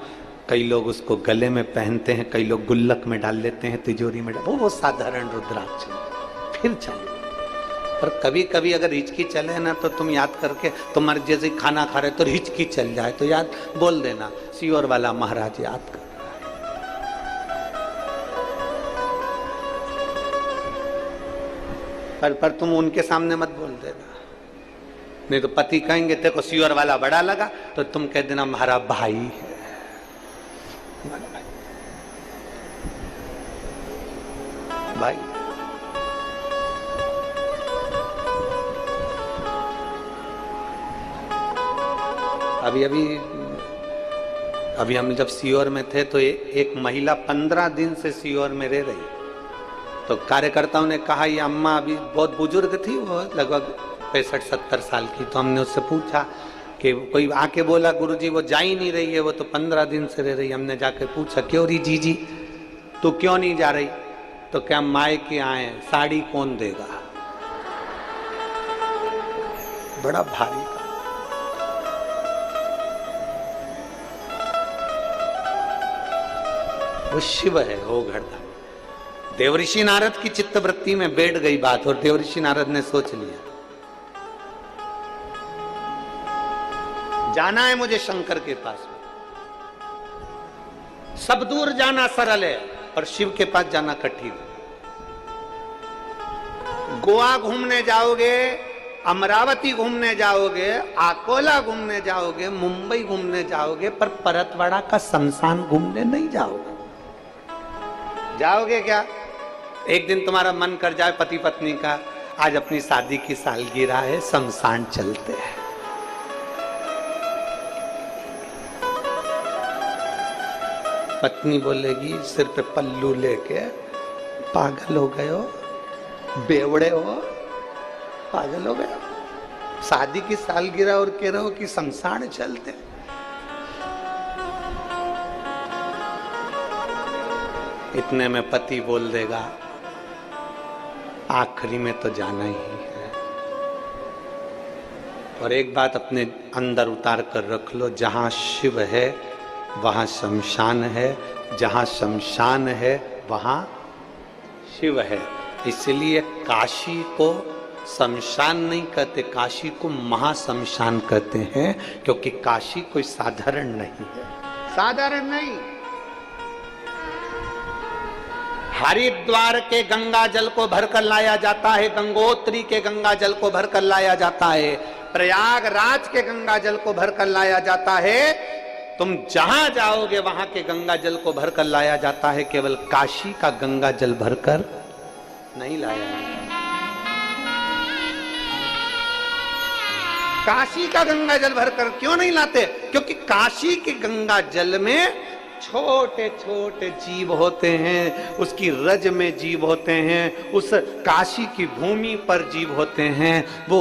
कई लोग उसको गले में पहनते हैं, कई लोग गुल्लक में डाल लेते हैं, तिजोरी में डाल, वो साधारण रुद्राक्ष। फिर चले, पर कभी कभी अगर हिचकी चले ना तो तुम याद करके, तुम्हारे जैसे खाना खा रहे तो हिचकी चल जाए तो याद बोल देना, सियोर वाला महाराज याद कर रहा है। पर तुम उनके सामने मत बोल देना, नहीं तो पति कहेंगे तेरे को सियोर वाला बड़ा लगा, तो तुम कह देना हमारा भाई है, भाई। अभी हम जब सीहोर में थे तो एक महिला 15 दिन से सीहोर में रह रही, तो कार्यकर्ताओं ने कहा ये अम्मा अभी बहुत बुजुर्ग थी, वो लगभग 65-70 साल की। तो हमने उससे पूछा कि कोई आके बोला गुरुजी वो जा ही नहीं रही है, वो तो 15 दिन से रह रही। हमने जाके पूछा क्यों री जीजी तू क्यों नहीं जा रही, तो क्या माए के आए, साड़ी कौन देगा। बड़ा भारी का। वो शिव है, वो घड़ता। देवऋषि नारद की चित्तवृत्ति में बैठ गई बात, और देवऋषि नारद ने सोच लिया जाना है मुझे शंकर के पास। सब दूर जाना सरल है और शिव के पास जाना कठिन। गोवा घूमने जाओगे, अमरावती घूमने जाओगे, अकोला घूमने जाओगे, मुंबई घूमने जाओगे, पर परतवाड़ा का शमशान घूमने नहीं जाओगे। जाओगे क्या? एक दिन तुम्हारा मन कर जाए पति पत्नी का, आज अपनी शादी की सालगिरह है, शमशान चलते हैं। पत्नी बोलेगी सिर पे पल्लू लेके, पागल हो गए हो, बेवड़े हो, पागल हो गए हो, शादी की सालगिरह और कह रहे हो कि शमशान चलते। इतने में पति बोल देगा आखिरी में तो जाना ही है। और एक बात अपने अंदर उतार कर रख लो, जहां शिव है वहां शमशान है, जहां शमशान है वहां शिव है। इसलिए काशी को शमशान नहीं कहते, काशी को महाशमशान कहते हैं, क्योंकि काशी कोई साधारण नहीं है, साधारण नहीं। हरिद्वार के गंगा जल को भरकर लाया जाता है, गंगोत्री के गंगा जल को भरकर लाया जाता है, प्रयागराज के गंगा जल को भरकर लाया जाता है। तुम जहां जाओगे वहां के गंगा जल को भरकर लाया जाता है, केवल काशी का गंगा जल भरकर नहीं लाया जाता। काशी का गंगा जल भरकर क्यों नहीं लाते? क्योंकि काशी के गंगा जल में छोटे छोटे जीव होते हैं, उसकी रज में जीव होते हैं, उस काशी की भूमि पर जीव होते हैं। वो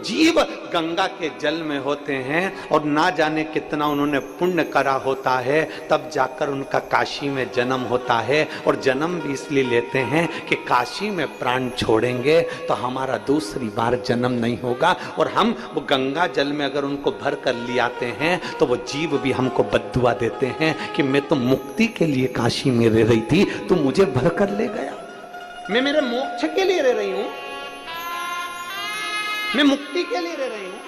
जीव गंगा के जल में होते हैं और ना जाने कितना उन्होंने पुण्य करा होता है, तब जाकर उनका काशी में जन्म होता है। और जन्म भी इसलिए लेते हैं कि काशी में प्राण छोड़ेंगे तो हमारा दूसरी बार जन्म नहीं होगा। और हम वो गंगा जल में अगर उनको भर कर ले आते हैं तो वो जीव भी हमको बद्दुआ देते हैं कि मैं तो मुक्ति के लिए काशी में रह रही थी, तू मुझे भर कर ले गया। मैं मेरे मोक्ष के लिए रह रही हूं, मैं मुक्ति के लिए रह रही हूं।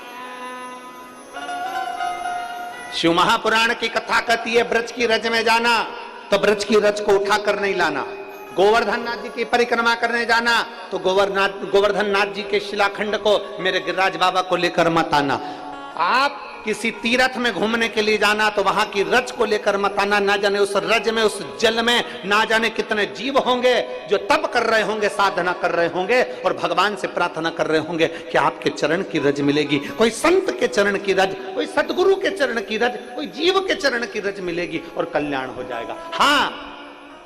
शिव महापुराण की कथा कहती है, ब्रज की रज में जाना तो ब्रज की रज को उठाकर नहीं लाना, गोवर्धन नाथ जी की परिक्रमा करने जाना तो गोवर्धन नाथ जी के शिलाखंड को मेरे गिरिराज बाबा को लेकर मत आना। आप किसी तीर्थ में घूमने के लिए जाना तो वहां की रज को लेकर मत आना। ना जाने उस रज में, उस जल में ना जाने कितने जीव होंगे जो तप कर रहे होंगे, साधना कर रहे होंगे और भगवान से प्रार्थना कर रहे होंगे कि आपके चरण की रज मिलेगी। कोई संत के चरण की रज, कोई सतगुरु के चरण की रज, कोई जीव के चरण की रज मिलेगी और कल्याण हो जाएगा। हाँ,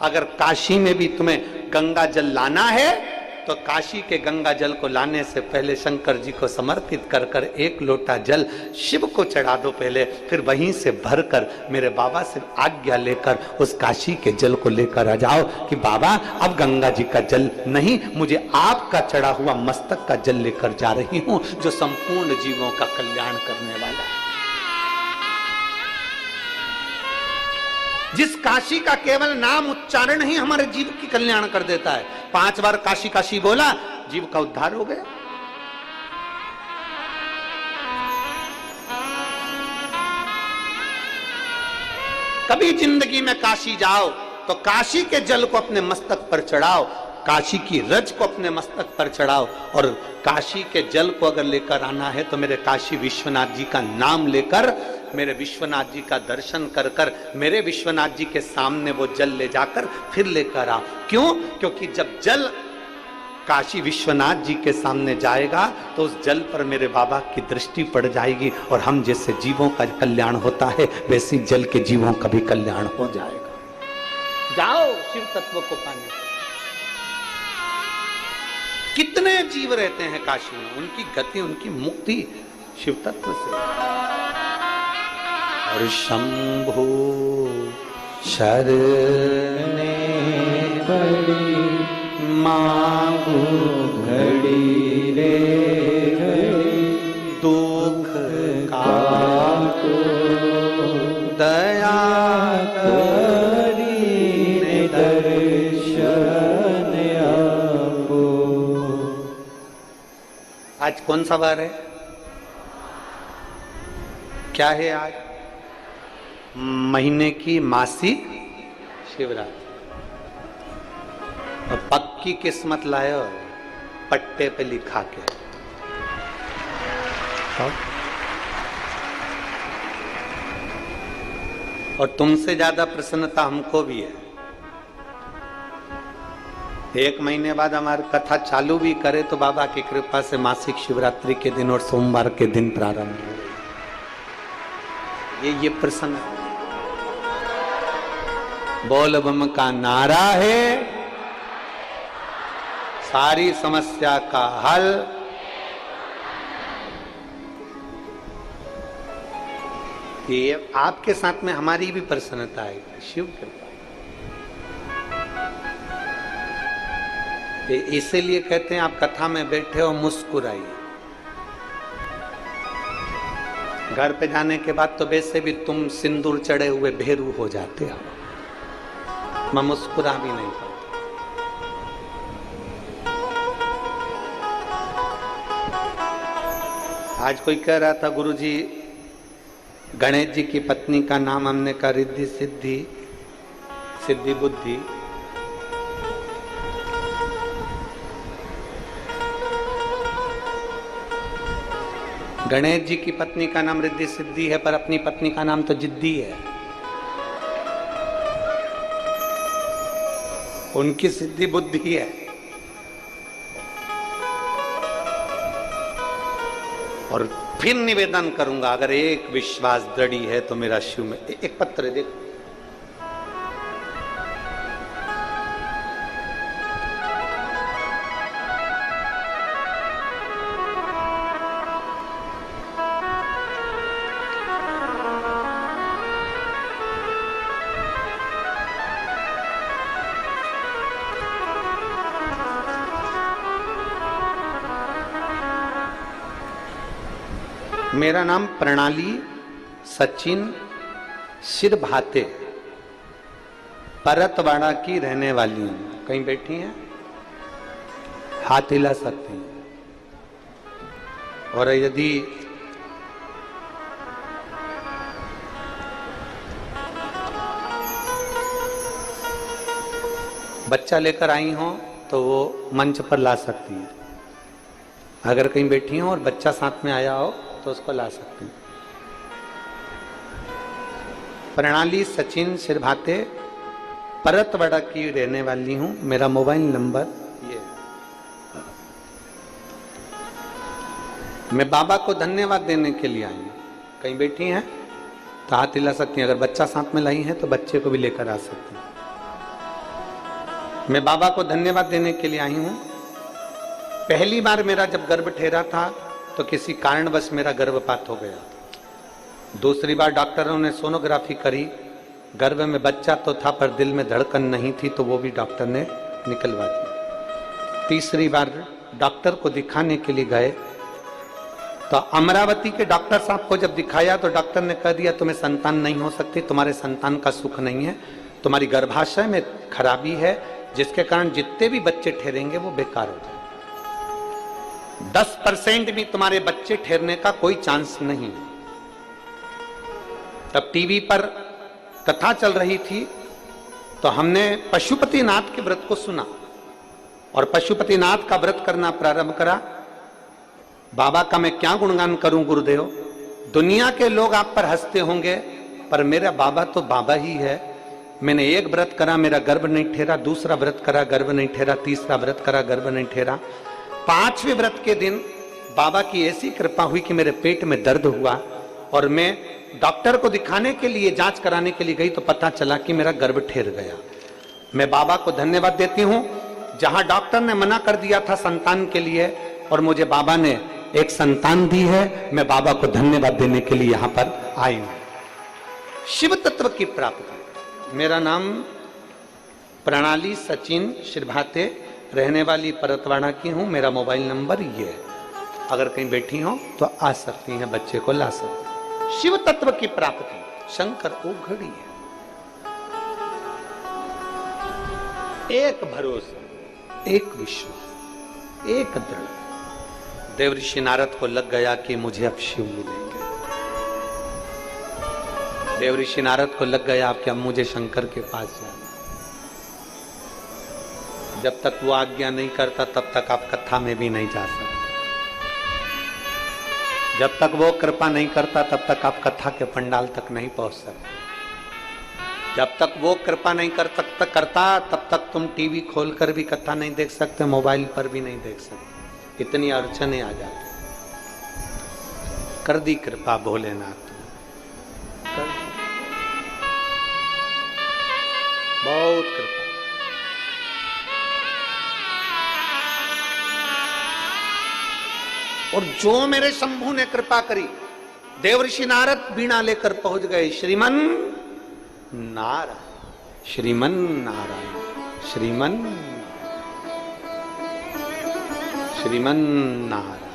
अगर काशी में भी तुम्हें गंगा जल लाना है तो काशी के गंगा जल को लाने से पहले शंकर जी को समर्पित कर कर एक लोटा जल शिव को चढ़ा दो पहले, फिर वहीं से भरकर मेरे बाबा से आज्ञा लेकर उस काशी के जल को लेकर आ जाओ कि बाबा अब गंगा जी का जल नहीं, मुझे आपका चढ़ा हुआ मस्तक का जल लेकर जा रही हूं जो संपूर्ण जीवों का कल्याण करने वाला है। जिस काशी का केवल नाम उच्चारण ही हमारे जीव की कल्याण कर देता है। 5 बार काशी काशी बोला, जीव का उद्धार हो गया। कभी जिंदगी में काशी जाओ तो काशी के जल को अपने मस्तक पर चढ़ाओ, काशी की रज को अपने मस्तक पर चढ़ाओ। और काशी के जल को अगर लेकर आना है तो मेरे काशी विश्वनाथ जी का नाम लेकर, मेरे विश्वनाथ जी का दर्शन कर कर मेरे विश्वनाथ जी के सामने वो जल ले जाकर फिर लेकर आओ। क्यों? क्योंकि जब जल काशी विश्वनाथ जी के सामने जाएगा तो उस जल पर मेरे बाबा की दृष्टि पड़ जाएगी और हम जैसे जीवों का कल्याण होता है वैसे जल के जीवों का भी कल्याण हो जाएगा। जाओ शिव तत्व को पाने। कितने जीव रहते हैं काशी में, उनकी गति, उनकी मुक्ति शिव तत्व से। और शंभु शरणे बड़ी मांगू घड़ी रे घड़ी दुख का दया करी दर्शन आपको। आज कौन सा वार है? क्या है आज? महीने की मासिक शिवरात्रि। और पक्की किस्मत लायो पट्टे पे लिखा के। और तुमसे ज्यादा प्रसन्नता हमको भी है। 1 महीने बाद हमारी कथा चालू भी करे तो बाबा की कृपा से मासिक शिवरात्रि के दिन और सोमवार के दिन प्रारंभ हो। ये प्रसन्न बोल बम का नारा है, सारी समस्या का हल। ये आपके साथ में हमारी भी प्रसन्नता है, शिव कृपा। इसीलिए कहते हैं आप कथा में बैठे हो मुस्कुराइए। घर पे जाने के बाद तो वैसे भी तुम सिंदूर चढ़े हुए भेरू हो जाते हो, मैं मुस्कुरा भी नहीं पाता। आज कोई कह रहा था गुरुजी गणेश जी की पत्नी का नाम हमने कहा रिद्धि सिद्धि, सिद्धि बुद्धि। गणेश जी की पत्नी का नाम रिद्धि सिद्धि है, पर अपनी पत्नी का नाम तो जिद्दी है। उनकी सिद्धि बुद्धि है। और फिर निवेदन करूंगा, अगर एक विश्वास दृढ़ी है तो मेरा शिव में एक पत्र देखो, मेरा नाम प्रणाली सचिन सिरभाते, परतवाड़ा की रहने वाली हूं। कहीं बैठी हैं, हाथ हिला सकती हैं। और यदि बच्चा लेकर आई हो तो वो मंच पर ला सकती हैं। अगर कहीं बैठी हो और बच्चा साथ में आया हो तो उसको ला सकते हैं। प्रणाली सचिन सिरभाते, परतवाड़ा की रहने वाली हूं। मेरा मोबाइल नंबर ये। मैं बाबा को धन्यवाद देने के लिए आई हूं। कहीं बैठी हैं तो हाथ हिला सकती हैं। अगर बच्चा साथ में लाई है तो बच्चे को भी लेकर आ सकती हैं। मैं बाबा को धन्यवाद देने के लिए आई हूं। पहली बार मेरा जब गर्भ ठहरा था तो किसी कारणवश मेरा गर्भपात हो गया। दूसरी बार डॉक्टरों ने सोनोग्राफी करी, गर्भ में बच्चा तो था पर दिल में धड़कन नहीं थी, तो वो भी डॉक्टर ने निकलवा दी। तीसरी बार डॉक्टर को दिखाने के लिए गए तो अमरावती के डॉक्टर साहब को जब दिखाया तो डॉक्टर ने कह दिया तुम्हें संतान नहीं हो सकती, तुम्हारे संतान का सुख नहीं है, तुम्हारी गर्भाशय में खराबी है, जिसके कारण जितने भी बच्चे ठहरेंगे वो बेकार हो जाए। 10% भी तुम्हारे बच्चे ठहरने का कोई चांस नहीं। तब टीवी पर कथा चल रही थी तो हमने पशुपतिनाथ के व्रत को सुना और पशुपतिनाथ का व्रत करना प्रारंभ करा। बाबा का मैं क्या गुणगान करूं गुरुदेव, दुनिया के लोग आप पर हंसते होंगे पर मेरा बाबा तो बाबा ही है। मैंने एक व्रत करा, मेरा गर्भ नहीं ठहरा, दूसरा व्रत करा, गर्भ नहीं ठहरा, तीसरा व्रत करा, गर्भ नहीं ठहरा, 5वें व्रत के दिन बाबा की ऐसी कृपा हुई कि मेरे पेट में दर्द हुआ और मैं डॉक्टर को दिखाने के लिए, जांच कराने के लिए गई तो पता चला कि मेरा गर्भ ठहर गया। मैं बाबा को धन्यवाद देती हूं, जहां डॉक्टर ने मना कर दिया था संतान के लिए और मुझे बाबा ने एक संतान दी है। मैं बाबा को धन्यवाद देने के लिए यहां पर आई हूं। शिव तत्व की प्राप्ति। मेरा नाम प्रणाली सचिन सिरभाते, रहने वाली परतवाड़ा की हूं। मेरा मोबाइल नंबर ये है। अगर कहीं बैठी हो तो आ सकती हैं, बच्चे को ला सकती हैं। शिव तत्व की प्राप्ति शंकर को घड़ी है। एक भरोसा, एक विश्वास, एक दृढ़। देवऋषि नारद को लग गया कि मुझे अब शिव मिलेंगे। देवऋषि नारद को लग गया कि अब मुझे शंकर के पास जाना। जब तक वो आज्ञा नहीं करता तब तक आप कथा में भी नहीं जा सकते। जब तक वो कृपा नहीं करता तब तक आप कथा के पंडाल तक नहीं पहुंच सकते। जब तक वो कृपा नहीं करता तब तक तुम टीवी खोलकर भी कथा नहीं देख सकते, मोबाइल पर भी नहीं देख सकते। इतनी अड़चने आ जाती। कर दी कृपा भोलेनाथ, बहुत कृपा। और जो मेरे शंभू ने कृपा करी, देवऋषि नारद बीणा लेकर पहुंच गए। श्रीमन नारायण, श्रीमन नारायण, श्रीमन श्रीमन नारायण।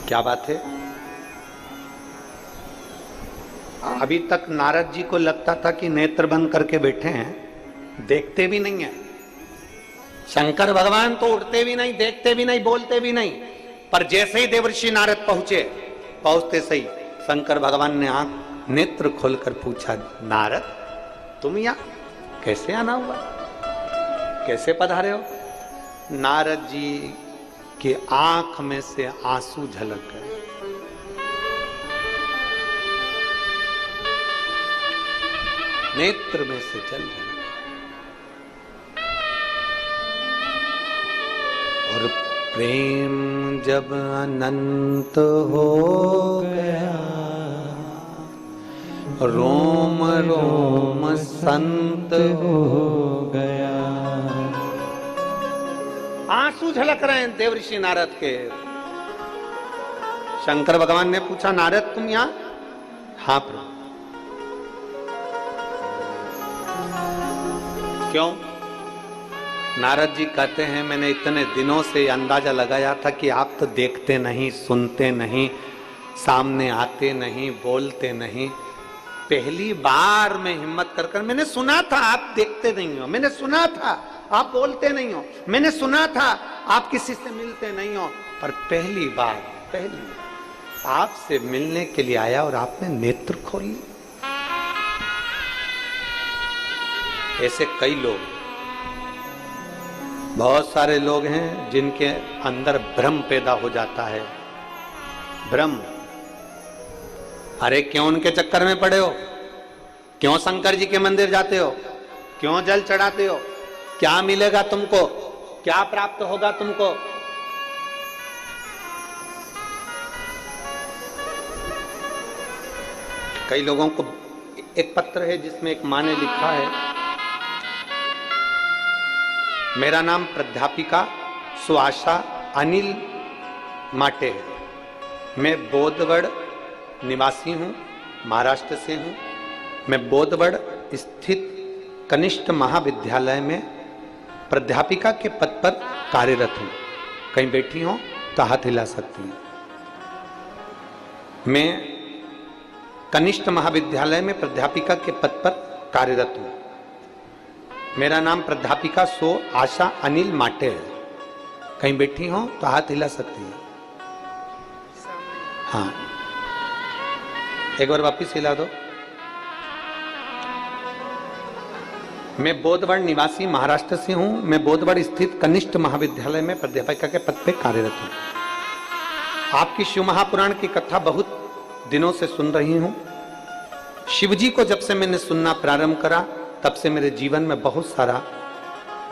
क्या बात है? अभी तक नारद जी को लगता था कि नेत्र बंद करके बैठे हैं, देखते भी नहीं है। शंकर भगवान तो उठते भी नहीं, देखते भी नहीं, बोलते भी नहीं। पर जैसे ही देवर्षि नारद पहुंचते सही शंकर भगवान ने आंख नेत्र खोलकर पूछा, नारद तुम यहां कैसे आना हुआ, कैसे पधारे हो? नारद जी की आंख में से आंसू झलक गए। नेत्र में से जल झलक और प्रेम जब अनंत हो गया, रोम रोम संत हो गया। आंसू झलक रहे हैं देवर्षि नारद के। शंकर भगवान ने पूछा, नारद तुम यहां? हाँ प्रभु। क्यों? नारद जी कहते हैं, मैंने इतने दिनों से अंदाजा लगाया था कि आप तो देखते नहीं, सुनते नहीं, सामने आते नहीं, बोलते नहीं। पहली बार मैं हिम्मत कर मैंने सुना था आप देखते नहीं हो, मैंने सुना था आप बोलते नहीं हो, मैंने सुना था आप किसी से मिलते नहीं हो, पर पहली बार आपसे मिलने के लिए आया और आपने नेत्र खोल लिए। ऐसे कई लोग, बहुत सारे लोग हैं जिनके अंदर भ्रम पैदा हो जाता है। भ्रम, अरे क्यों उनके चक्कर में पड़े हो? क्यों शंकर जी के मंदिर जाते हो? क्यों जल चढ़ाते हो? क्या मिलेगा तुमको? क्या प्राप्त होगा तुमको? कई लोगों को एक पत्र है जिसमें एक माँ ने लिखा है, मेरा नाम प्राध्यापिका सुआशा अनिल माटे है, मैं बोधगढ़ निवासी हूँ, महाराष्ट्र से हूँ। मैं बोधगढ़ स्थित कनिष्ठ महाविद्यालय में प्राध्यापिका के पद पर कार्यरत हूँ। कहीं बैठी हो तो हाथ हिला सकती हैं। मैं कनिष्ठ महाविद्यालय में प्राध्यापिका के पद पर कार्यरत हूँ। मेरा नाम प्राध्यापिका सो आशा अनिल माटे है। कहीं बैठी हो तो हाथ हिला सकती है। हाँ, एक बार वापिस हिला दो। मैं बोधगढ़ निवासी महाराष्ट्र से हूं। मैं बोधगढ़ स्थित कनिष्ठ महाविद्यालय में प्राध्यापिका के पद पर कार्यरत हूं। आपकी शिव महापुराण की कथा बहुत दिनों से सुन रही हूं। शिवजी को जब से मैंने सुनना प्रारंभ करा तब से मेरे जीवन में बहुत सारा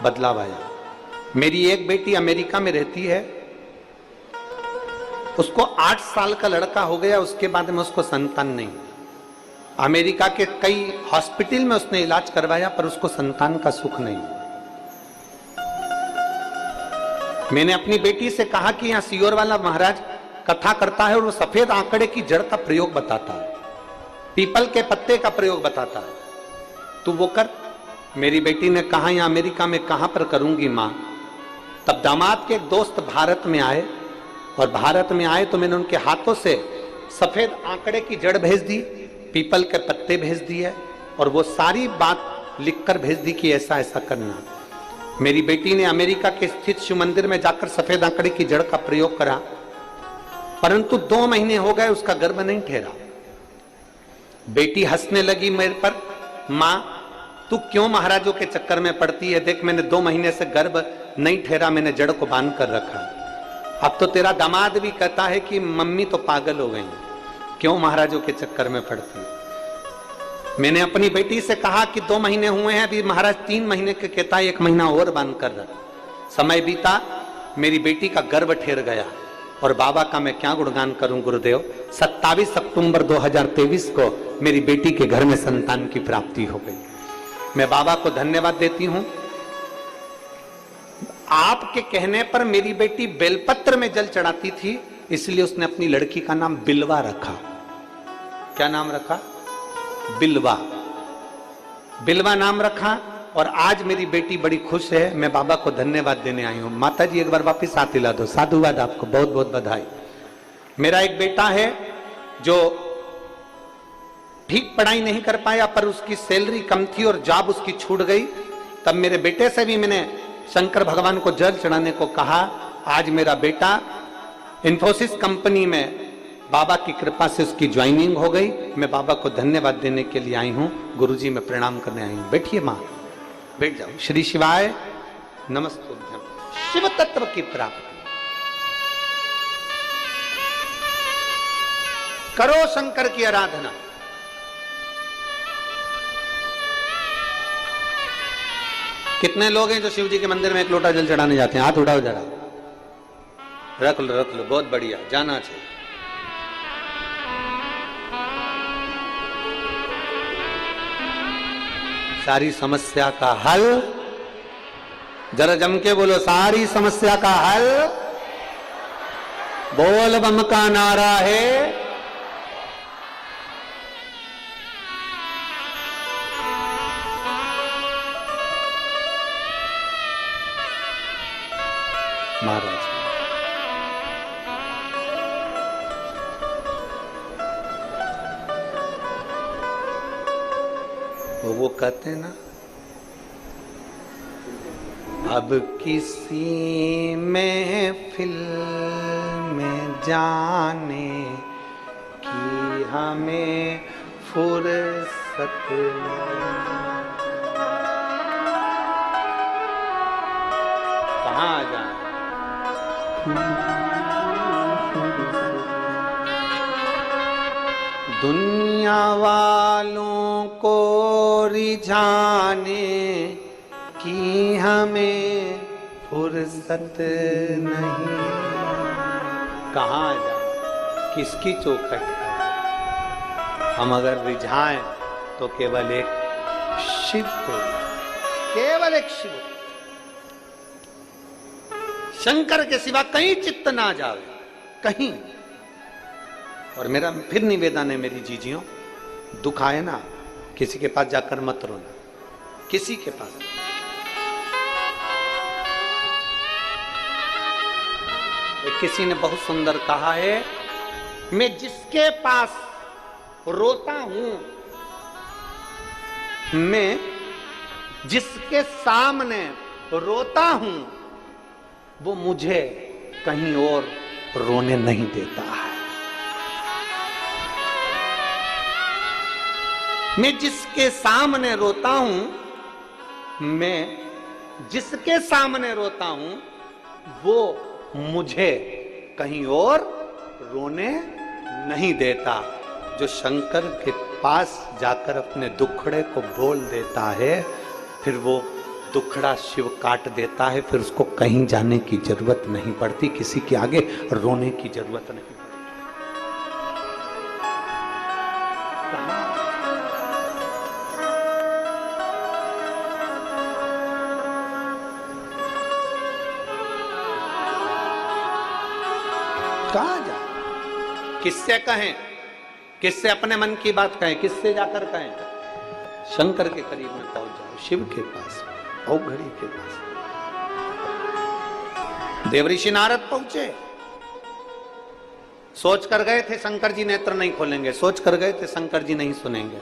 बदलाव आया। मेरी एक बेटी अमेरिका में रहती है, उसको 8 साल का लड़का हो गया, उसके बाद में उसको संतान नहीं। अमेरिका के कई हॉस्पिटल में उसने इलाज करवाया पर उसको संतान का सुख नहीं। मैंने अपनी बेटी से कहा कि यहाँ सियोर वाला महाराज कथा करता है और वो सफेद आंकड़े की जड़ का प्रयोग बताता है, पीपल के पत्ते का प्रयोग बताता है, तू वो कर। मेरी बेटी ने कहा, यहाँ अमेरिका में कहां पर करूंगी माँ। तब दामाद के एक दोस्त भारत में आए और भारत में आए तो मैंने उनके हाथों से सफेद आंकड़े की जड़ भेज दी, पीपल के पत्ते भेज दिए और वो सारी बात लिखकर भेज दी कि ऐसा ऐसा करना। मेरी बेटी ने अमेरिका के स्थित शिव मंदिर में जाकर सफेद आंकड़े की जड़ का प्रयोग करा, परंतु 2 महीने हो गए उसका गर्भ नहीं ठहरा। बेटी हंसने लगी मेरे पर, माँ तू क्यों महाराजों के चक्कर में पड़ती है, देख मैंने 2 महीने से गर्भ नहीं ठहरा, मैंने जड़ को बांध कर रखा। अब तो तेरा दामाद भी कहता है कि मम्मी तो पागल हो गई, क्यों महाराजों के चक्कर में पड़ती है। मैंने अपनी बेटी से कहा कि 2 महीने हुए हैं, अभी महाराज 3 महीने के कहता है, 1 महीना और बांध कर रख। समय बीता, मेरी बेटी का गर्भ ठहर गया और बाबा का मैं क्या गुणगान करूं गुरुदेव। 27 अक्टूबर 2023 को मेरी बेटी के घर में संतान की प्राप्ति हो गई। मैं बाबा को धन्यवाद देती हूं। आपके कहने पर मेरी बेटी बेलपत्र में जल चढ़ाती थी, इसलिए उसने अपनी लड़की का नाम बिलवा रखा। क्या नाम रखा? बिलवा। बिलवा नाम रखा और आज मेरी बेटी बड़ी खुश है। मैं बाबा को धन्यवाद देने आई हूं। माता जी एक बार वापिस हाथ हिला दो। साधुवाद, आपको बहुत बहुत बधाई। मेरा एक बेटा है जो ठीक पढ़ाई नहीं कर पाया, पर उसकी सैलरी कम थी और जॉब उसकी छूट गई। तब मेरे बेटे से भी मैंने शंकर भगवान को जल चढ़ाने को कहा। आज मेरा बेटा इंफोसिस कंपनी में बाबा की कृपा से उसकी ज्वाइनिंग हो गई। मैं बाबा को धन्यवाद देने के लिए आई हूं। गुरुजी मैं प्रणाम करने आई हूं। बैठिए मां, बैठ जाओ। श्री शिवाय नमस्तुभ्यम। शिव तत्व की प्राप्ति करो, शंकर की आराधना। कितने लोग हैं जो शिव जी के मंदिर में एक लोटा जल चढ़ाने जाते हैं? हाथ उठाओ जरा। रख लो, रख लो, बहुत बढ़िया, जाना चाहिए। सारी समस्या का हल, जरा जम के बोलो, सारी समस्या का हल बोल बम का नारा है। महाराज वो कहते हैं ना, अब किसी महफिल में जाने की हमें फुर्सत कहाँ जाए। दुनिया वालों को रिझाने की हमें फुर्सत नहीं। कहाँ जाए, किसकी चौखट है? हम अगर रिझाएं तो केवल एक शिव को, केवल एक शिव, शंकर के सिवा कहीं चित्त ना जावे, कहीं। और मेरा फिर निवेदन है मेरी जीजियों, दुख आए ना, किसी के पास जाकर मत रोना, किसी के पास। किसी ने बहुत सुंदर कहा है, मैं जिसके पास रोता हूं, मैं जिसके सामने रोता हूं, वो मुझे कहीं और रोने नहीं देता है। मैं जिसके सामने रोता हूं, मैं जिसके सामने रोता हूं, वो मुझे कहीं और रोने नहीं देता। जो शंकर के पास जाकर अपने दुखड़े को बोल देता है, फिर वो दुखड़ा शिव काट देता है। फिर उसको कहीं जाने की जरूरत नहीं पड़ती, किसी के आगे रोने की जरूरत नहीं पड़ती। कहां जा, किससे कहें, किससे अपने मन की बात कहें, किससे जाकर कहें? शंकर के करीब में पहुंच जाओ, शिव के पास, औघड़ी के पास। देवऋषि नारद पहुंचे, सोच कर गए थे शंकर जी नेत्र नहीं खोलेंगे, सोच कर गए थे शंकर जी नहीं सुनेंगे।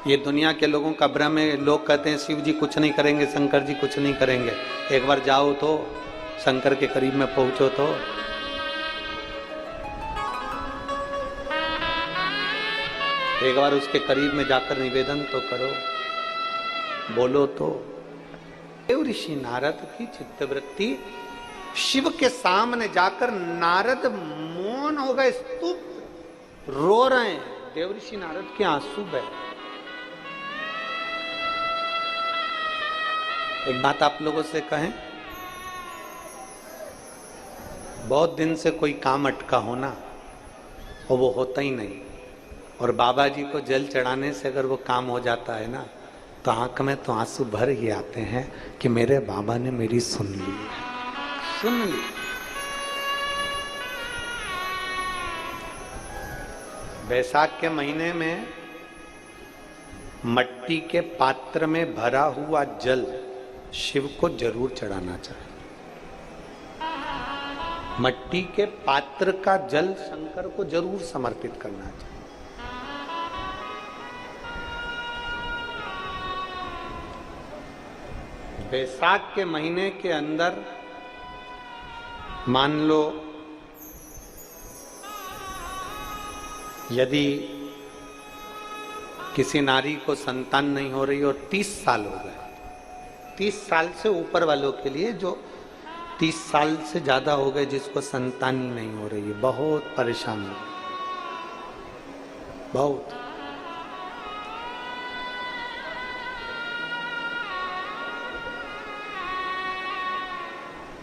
ये दुनिया के लोगों का भ्रम है। लोग कहते हैं शिव जी कुछ नहीं करेंगे, शंकर जी कुछ नहीं करेंगे। एक बार जाओ तो, शंकर के करीब में पहुंचो तो। एक बार उसके करीब में जाकर निवेदन तो करो, बोलो तो। देवऋषि नारद की चित्तवृत्ति, शिव के सामने जाकर नारद मौन हो गए, स्तुप, रो रहे हैं। देवऋषि नारद के आंसू बहे। एक बात आप लोगों से कहें, बहुत दिन से कोई काम अटका हो ना, और वो होता ही नहीं, और बाबा जी को जल चढ़ाने से अगर वो काम हो जाता है ना, तो आंख में तो आंसू भर ही आते हैं कि मेरे बाबा ने मेरी सुन ली, सुन ली। बैसाख के महीने में मट्टी के पात्र में भरा हुआ जल शिव को जरूर चढ़ाना चाहिए। मट्टी के पात्र का जल शंकर को जरूर समर्पित करना चाहिए। बैसाख के महीने के अंदर मान लो यदि किसी नारी को संतान नहीं हो रही और 30 साल हो गए, 30 साल से ऊपर वालों के लिए, जो 30 साल से ज्यादा हो गए जिसको संतान ही नहीं हो रही है, बहुत परेशान हो, बहुत।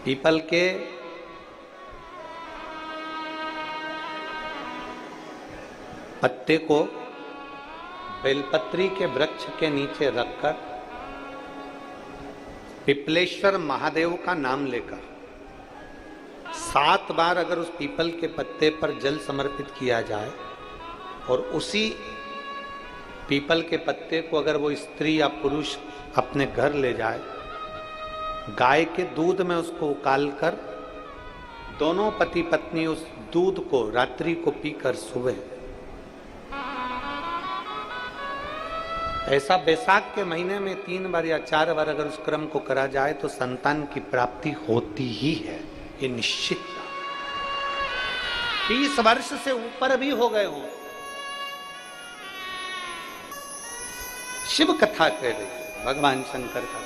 पीपल के पत्ते को बेलपत्री के वृक्ष के नीचे रखकर पिपलेश्वर महादेव का नाम लेकर 7 बार अगर उस पीपल के पत्ते पर जल समर्पित किया जाए और उसी पीपल के पत्ते को अगर वो स्त्री या पुरुष अपने घर ले जाए, गाय के दूध में उसको उकालकर दोनों पति पत्नी उस दूध को रात्रि को पीकर सुबह, ऐसा बैसाख के महीने में 3 बार या 4 बार अगर उस क्रम को करा जाए तो संतान की प्राप्ति होती ही है, ये निश्चित। 30 वर्ष से ऊपर भी हो गए हो। शिव कथा कह रही भगवान शंकर का।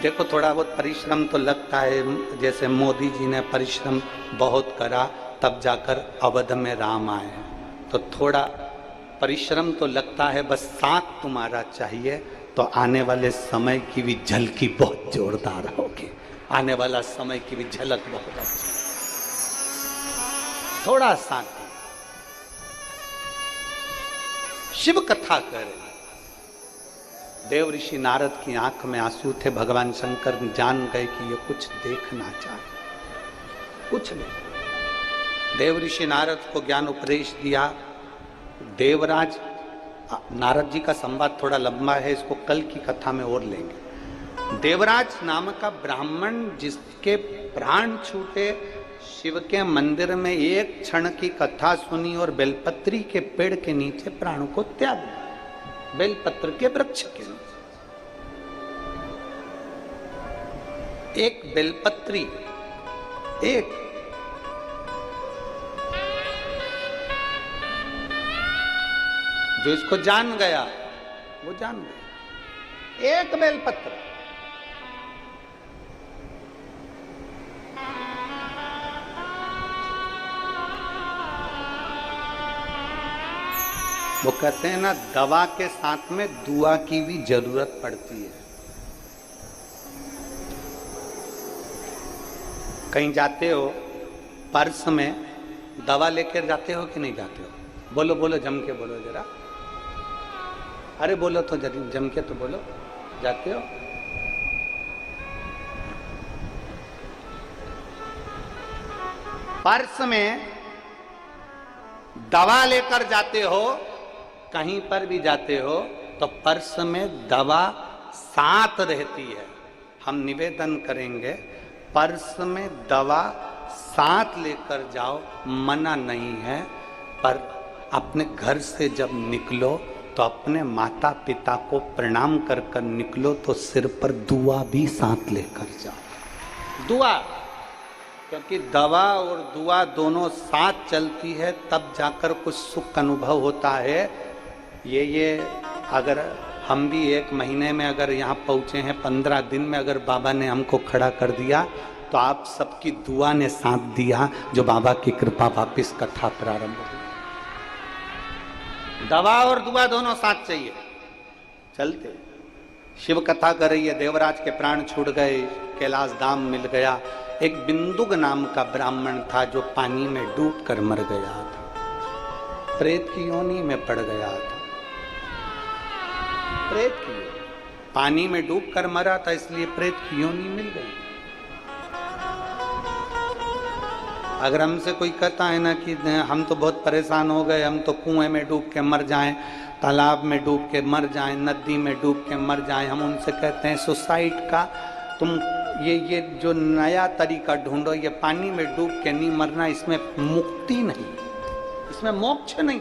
देखो थोड़ा बहुत परिश्रम तो लगता है, जैसे मोदी जी ने परिश्रम बहुत करा तब जाकर अवध में राम आए हैं, तो थोड़ा परिश्रम तो लगता है, बस साथ तुम्हारा चाहिए तो आने वाले समय की भी झलकी बहुत जोरदार होगी। आने वाला समय की भी झलक बहुत अच्छी, थोड़ा साथ। शिव कथा कर रहे, देव ऋषि नारद की आंख में आंसू थे। भगवान शंकर जान गए कि ये कुछ देखना चाहे, कुछ नहीं। देव ऋषि नारद को ज्ञान उपदेश दिया। देवराज, नारद जी का संवाद थोड़ा लंबा है, इसको कल की कथा में और लेंगे। देवराज नाम का ब्राह्मण जिसके प्राण छूटे, शिव के मंदिर में एक क्षण की कथा सुनी और बेलपत्री के पेड़ के नीचे प्राण को त्याग दिया, बेलपत्र के वृक्ष के नीचे। एक बेलपत्री, एक जो इसको जान गया वो जान गया, एक बेलपत्र। वो कहते हैं ना, दवा के साथ में दुआ की भी जरूरत पड़ती है। कहीं जाते हो, पर्स में दवा लेकर जाते हो कि नहीं जाते हो? बोलो बोलो, जम के बोलो जरा। अरे बोलो तो जम के तो बोलो, जाते हो? पर्स में दवा लेकर जाते हो, कहीं पर भी जाते हो तो पर्स में दवा साथ रहती है। हम निवेदन करेंगे, पर्स में दवा साथ लेकर जाओ, मना नहीं है, पर अपने घर से जब निकलो तो अपने माता पिता को प्रणाम कर कर निकलो, तो सिर पर दुआ भी साथ लेकर जाओ। दुआ, क्योंकि दवा और दुआ दोनों साथ चलती है, तब जाकर कुछ सुख अनुभव होता है। ये अगर हम भी 1 महीने में अगर यहाँ पहुँचे हैं, 15 दिन में अगर बाबा ने हमको खड़ा कर दिया, तो आप सबकी दुआ ने साथ दिया, जो बाबा की कृपा वापिस कथा प्रारंभ हुई। दवा और दुआ दोनों साथ चाहिए, चलते। शिव कथा कर रही है, देवराज के प्राण छूट गए, कैलाश धाम मिल गया। एक बिंदुक नाम का ब्राह्मण था जो पानी में डूब कर मर गया था, प्रेत की योनि में पड़ गया था। प्रेत की पानी में डूब कर मरा था, इसलिए प्रेत की योनि मिल गई। अगर हमसे कोई कहता है ना कि हम तो बहुत परेशान हो गए, हम तो कुएं में डूब के मर जाएं, तालाब में डूब के मर जाएं, नदी में डूब के मर जाएं, हम उनसे कहते हैं सुसाइड का तुम ये जो नया तरीका ढूंढो, ये पानी में डूब के नहीं मरना, इसमें मुक्ति नहीं, इसमें मोक्ष नहीं।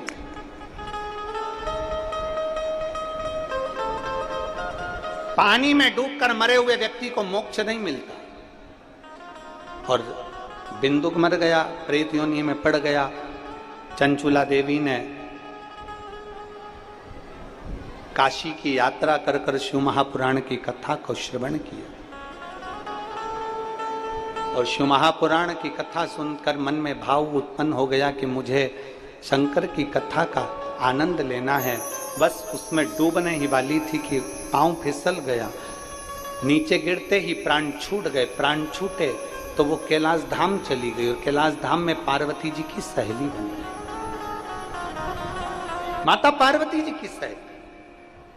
पानी में डूबकर मरे हुए व्यक्ति को मोक्ष नहीं मिलता। और बिंदुक मर गया, प्रेत योनि में पड़ गया। चंचुला देवी ने काशी की यात्रा कर कर शिव महापुराण की कथा को श्रवण किया और शिव महापुराण की कथा सुनकर मन में भाव उत्पन्न हो गया कि मुझे शंकर की कथा का आनंद लेना है। बस उसमें डूबने ही वाली थी कि पांव फिसल गया, नीचे गिरते ही प्राण छूट गए। प्राण छूटे तो वो कैलाश धाम चली गई और कैलाश धाम में पार्वती जी की सहेली बन गई, माता पार्वती जी की सहेली।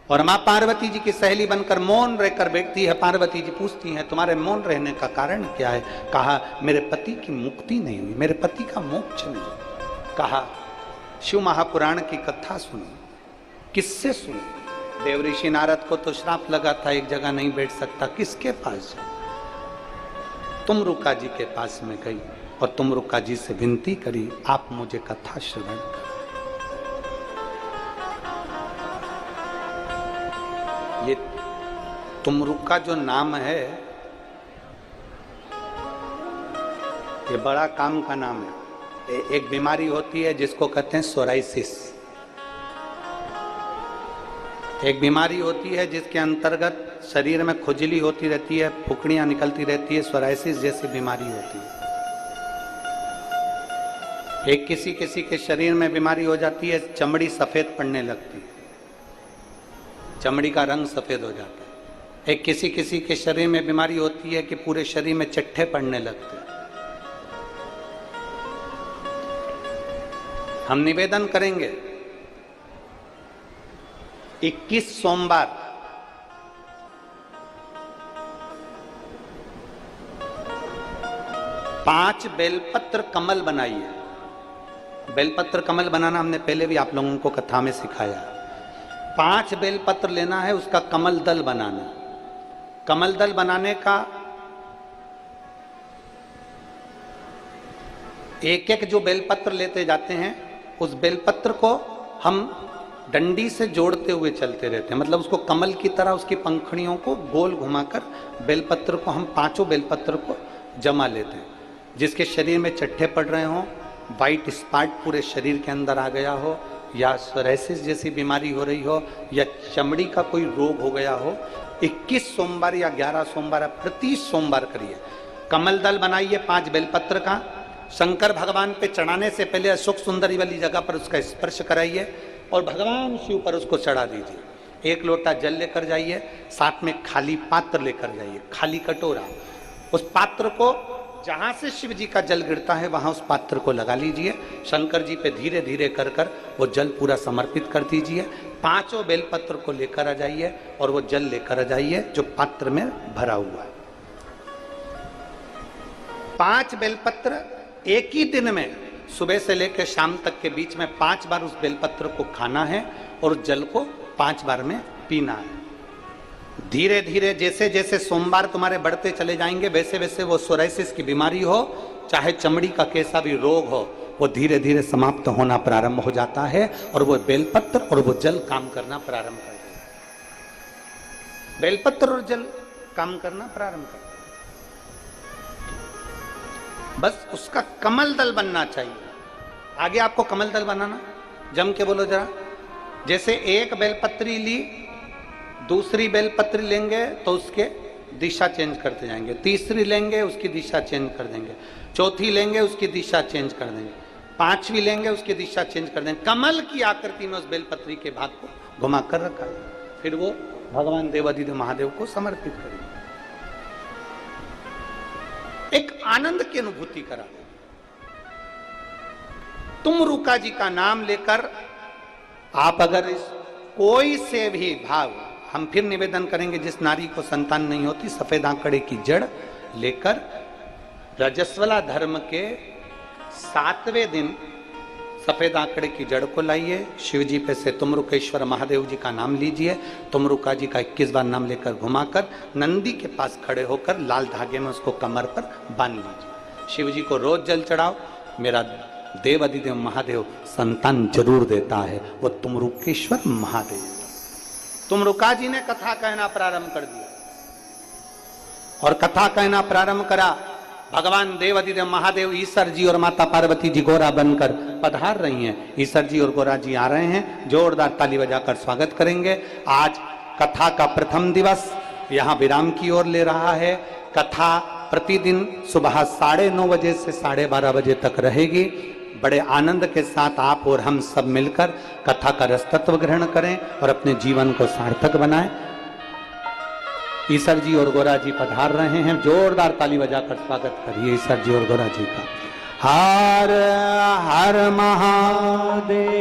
और मां पार्वती जी की सहेली बनकर मौन रहकर बैठती है। पार्वती जी पूछती हैं तुम्हारे मौन रहने का कारण क्या है? कहा मेरे पति की मुक्ति नहीं हुई, मेरे पति का मोक्ष नहीं। कहा शिव महापुराण की कथा सुनो। किससे सुनो? देवऋषि नारद को तो श्राप लगा था, एक जगह नहीं बैठ सकता, किसके पास जाओ? तुमरुका जी के पास में गई और तुमरुका जी से विनती करी आप मुझे कथा श्रवण करो। ये तुमरुका जो नाम है ये बड़ा काम का नाम है। एक बीमारी होती है जिसको कहते हैं सोराइसिस। एक बीमारी होती है जिसके अंतर्गत शरीर में खुजली होती रहती है, फुकड़ियां निकलती रहती है, सोराइसिस जैसी बीमारी होती है। एक किसी किसी के शरीर में बीमारी हो जाती है, चमड़ी सफेद पड़ने लगती है, चमड़ी का रंग सफेद हो जाता है। एक किसी किसी के शरीर में बीमारी होती है कि पूरे शरीर में चट्टे पड़ने लगते हैं। हम निवेदन करेंगे 21 सोमवार पांच बेलपत्र कमल बनाइए। बेलपत्र कमल बनाना हमने पहले भी आप लोगों को कथा में सिखाया। 5 बेलपत्र लेना है, उसका कमल दल बनाना। कमल दल बनाने का एक एक जो बेलपत्र लेते जाते हैं उस बेलपत्र को हम डंडी से जोड़ते हुए चलते रहते हैं, मतलब उसको कमल की तरह उसकी पंखुड़ियों को गोल घुमाकर बेलपत्र को हम 5 बेलपत्र को जमा लेते हैं। जिसके शरीर में चट्टे पड़ रहे हों, वाइट स्पॉट पूरे शरीर के अंदर आ गया हो, या सोराइसिस जैसी बीमारी हो रही हो, या चमड़ी का कोई रोग हो गया हो, 21 सोमवार या 11 सोमवार आप प्रति सोमवार करिए। कमल दल बनाइए 5 बेलपत्र का। शंकर भगवान पे चढ़ाने से पहले अशोक सुंदरी वाली जगह पर उसका स्पर्श कराइए और भगवान शिव पर उसको चढ़ा दीजिए। 1 लोटा जल लेकर जाइए, साथ में खाली पात्र लेकर जाइए, खाली कटोरा। उस पात्र को जहां से शिव जी का जल गिरता है वहां उस पात्र को लगा लीजिए। शंकर जी पे धीरे धीरे कर कर वो जल पूरा समर्पित कर दीजिए। 5 बेलपत्र को लेकर आ जाइए और वो जल लेकर आ जाइए जो पात्र में भरा हुआ है। 5 बेलपत्र एक ही दिन में सुबह से लेकर शाम तक के बीच में 5 बार उस बेलपत्र को खाना है और जल को 5 बार में पीना है। धीरे धीरे जैसे जैसे सोमवार तुम्हारे बढ़ते चले जाएंगे वैसे वैसे वो सोराइसिस की बीमारी हो, चाहे चमड़ी का कैसा भी रोग हो, वो धीरे धीरे समाप्त होना प्रारंभ हो जाता है और वो बेलपत्र और वो जल काम करना प्रारंभ कर देता है। बेलपत्र और जल काम करना प्रारंभ कर, बस उसका कमल दल बनना चाहिए। आगे आपको कमल दल बनाना, जम के बोलो जरा। जैसे एक बेलपत्री ली, दूसरी बेलपत्री लेंगे तो उसके दिशा चेंज करते जाएंगे, तीसरी लेंगे उसकी दिशा चेंज कर देंगे, चौथी लेंगे उसकी दिशा चेंज कर देंगे, 5वीं लेंगे उसकी दिशा चेंज कर देंगे। कमल की आकृति में उस बेलपत्री के भाग को घुमा कर रखा है, फिर वो भगवान देवाधिदेव महादेव को समर्पित करेंगे। एक आनंद की अनुभूति करा। तुमरुका जी का नाम लेकर आप अगर इस कोई से भी भाव, हम फिर निवेदन करेंगे जिस नारी को संतान नहीं होती, सफेद आंकड़े की जड़ लेकर रजस्वला धर्म के 7वें दिन सफेद आंकड़े की जड़ को लाइए, शिव जी पे से तुमरुकेश्वर महादेव जी का नाम लीजिए, तुमरुका जी का 21 बार नाम लेकर घुमाकर नंदी के पास खड़े होकर लाल धागे में उसको कमर पर बांध लीजिए। शिव जी को रोज जल चढ़ाओ। मेरा देव अधिदेव महादेव संतान जरूर देता है, वो तुमरुकेश्वर महादेव। तुमरुका जी ने कथा कहना प्रारंभ कर दिया और कथा कहना प्रारंभ करा। भगवान देव अधिदेव महादेव ईश्वर जी और माता पार्वती जी गोरा बनकर पधार रही हैं। ईश्वर जी और गोरा जी आ रहे हैं, जोरदार ताली बजाकर स्वागत करेंगे। आज कथा का प्रथम दिवस यहाँ विराम की ओर ले रहा है। कथा प्रतिदिन सुबह 9:30 बजे से 12:30 बजे तक रहेगी। बड़े आनंद के साथ आप और हम सब मिलकर कथा का रसतत्व ग्रहण करें और अपने जीवन को सार्थक बनाएं। ईश्वर जी और गोरा जी पधार रहे हैं, जोरदार ताली बजाकर स्वागत करिए ईश्वर जी और गोरा जी का। हर हर महादेव।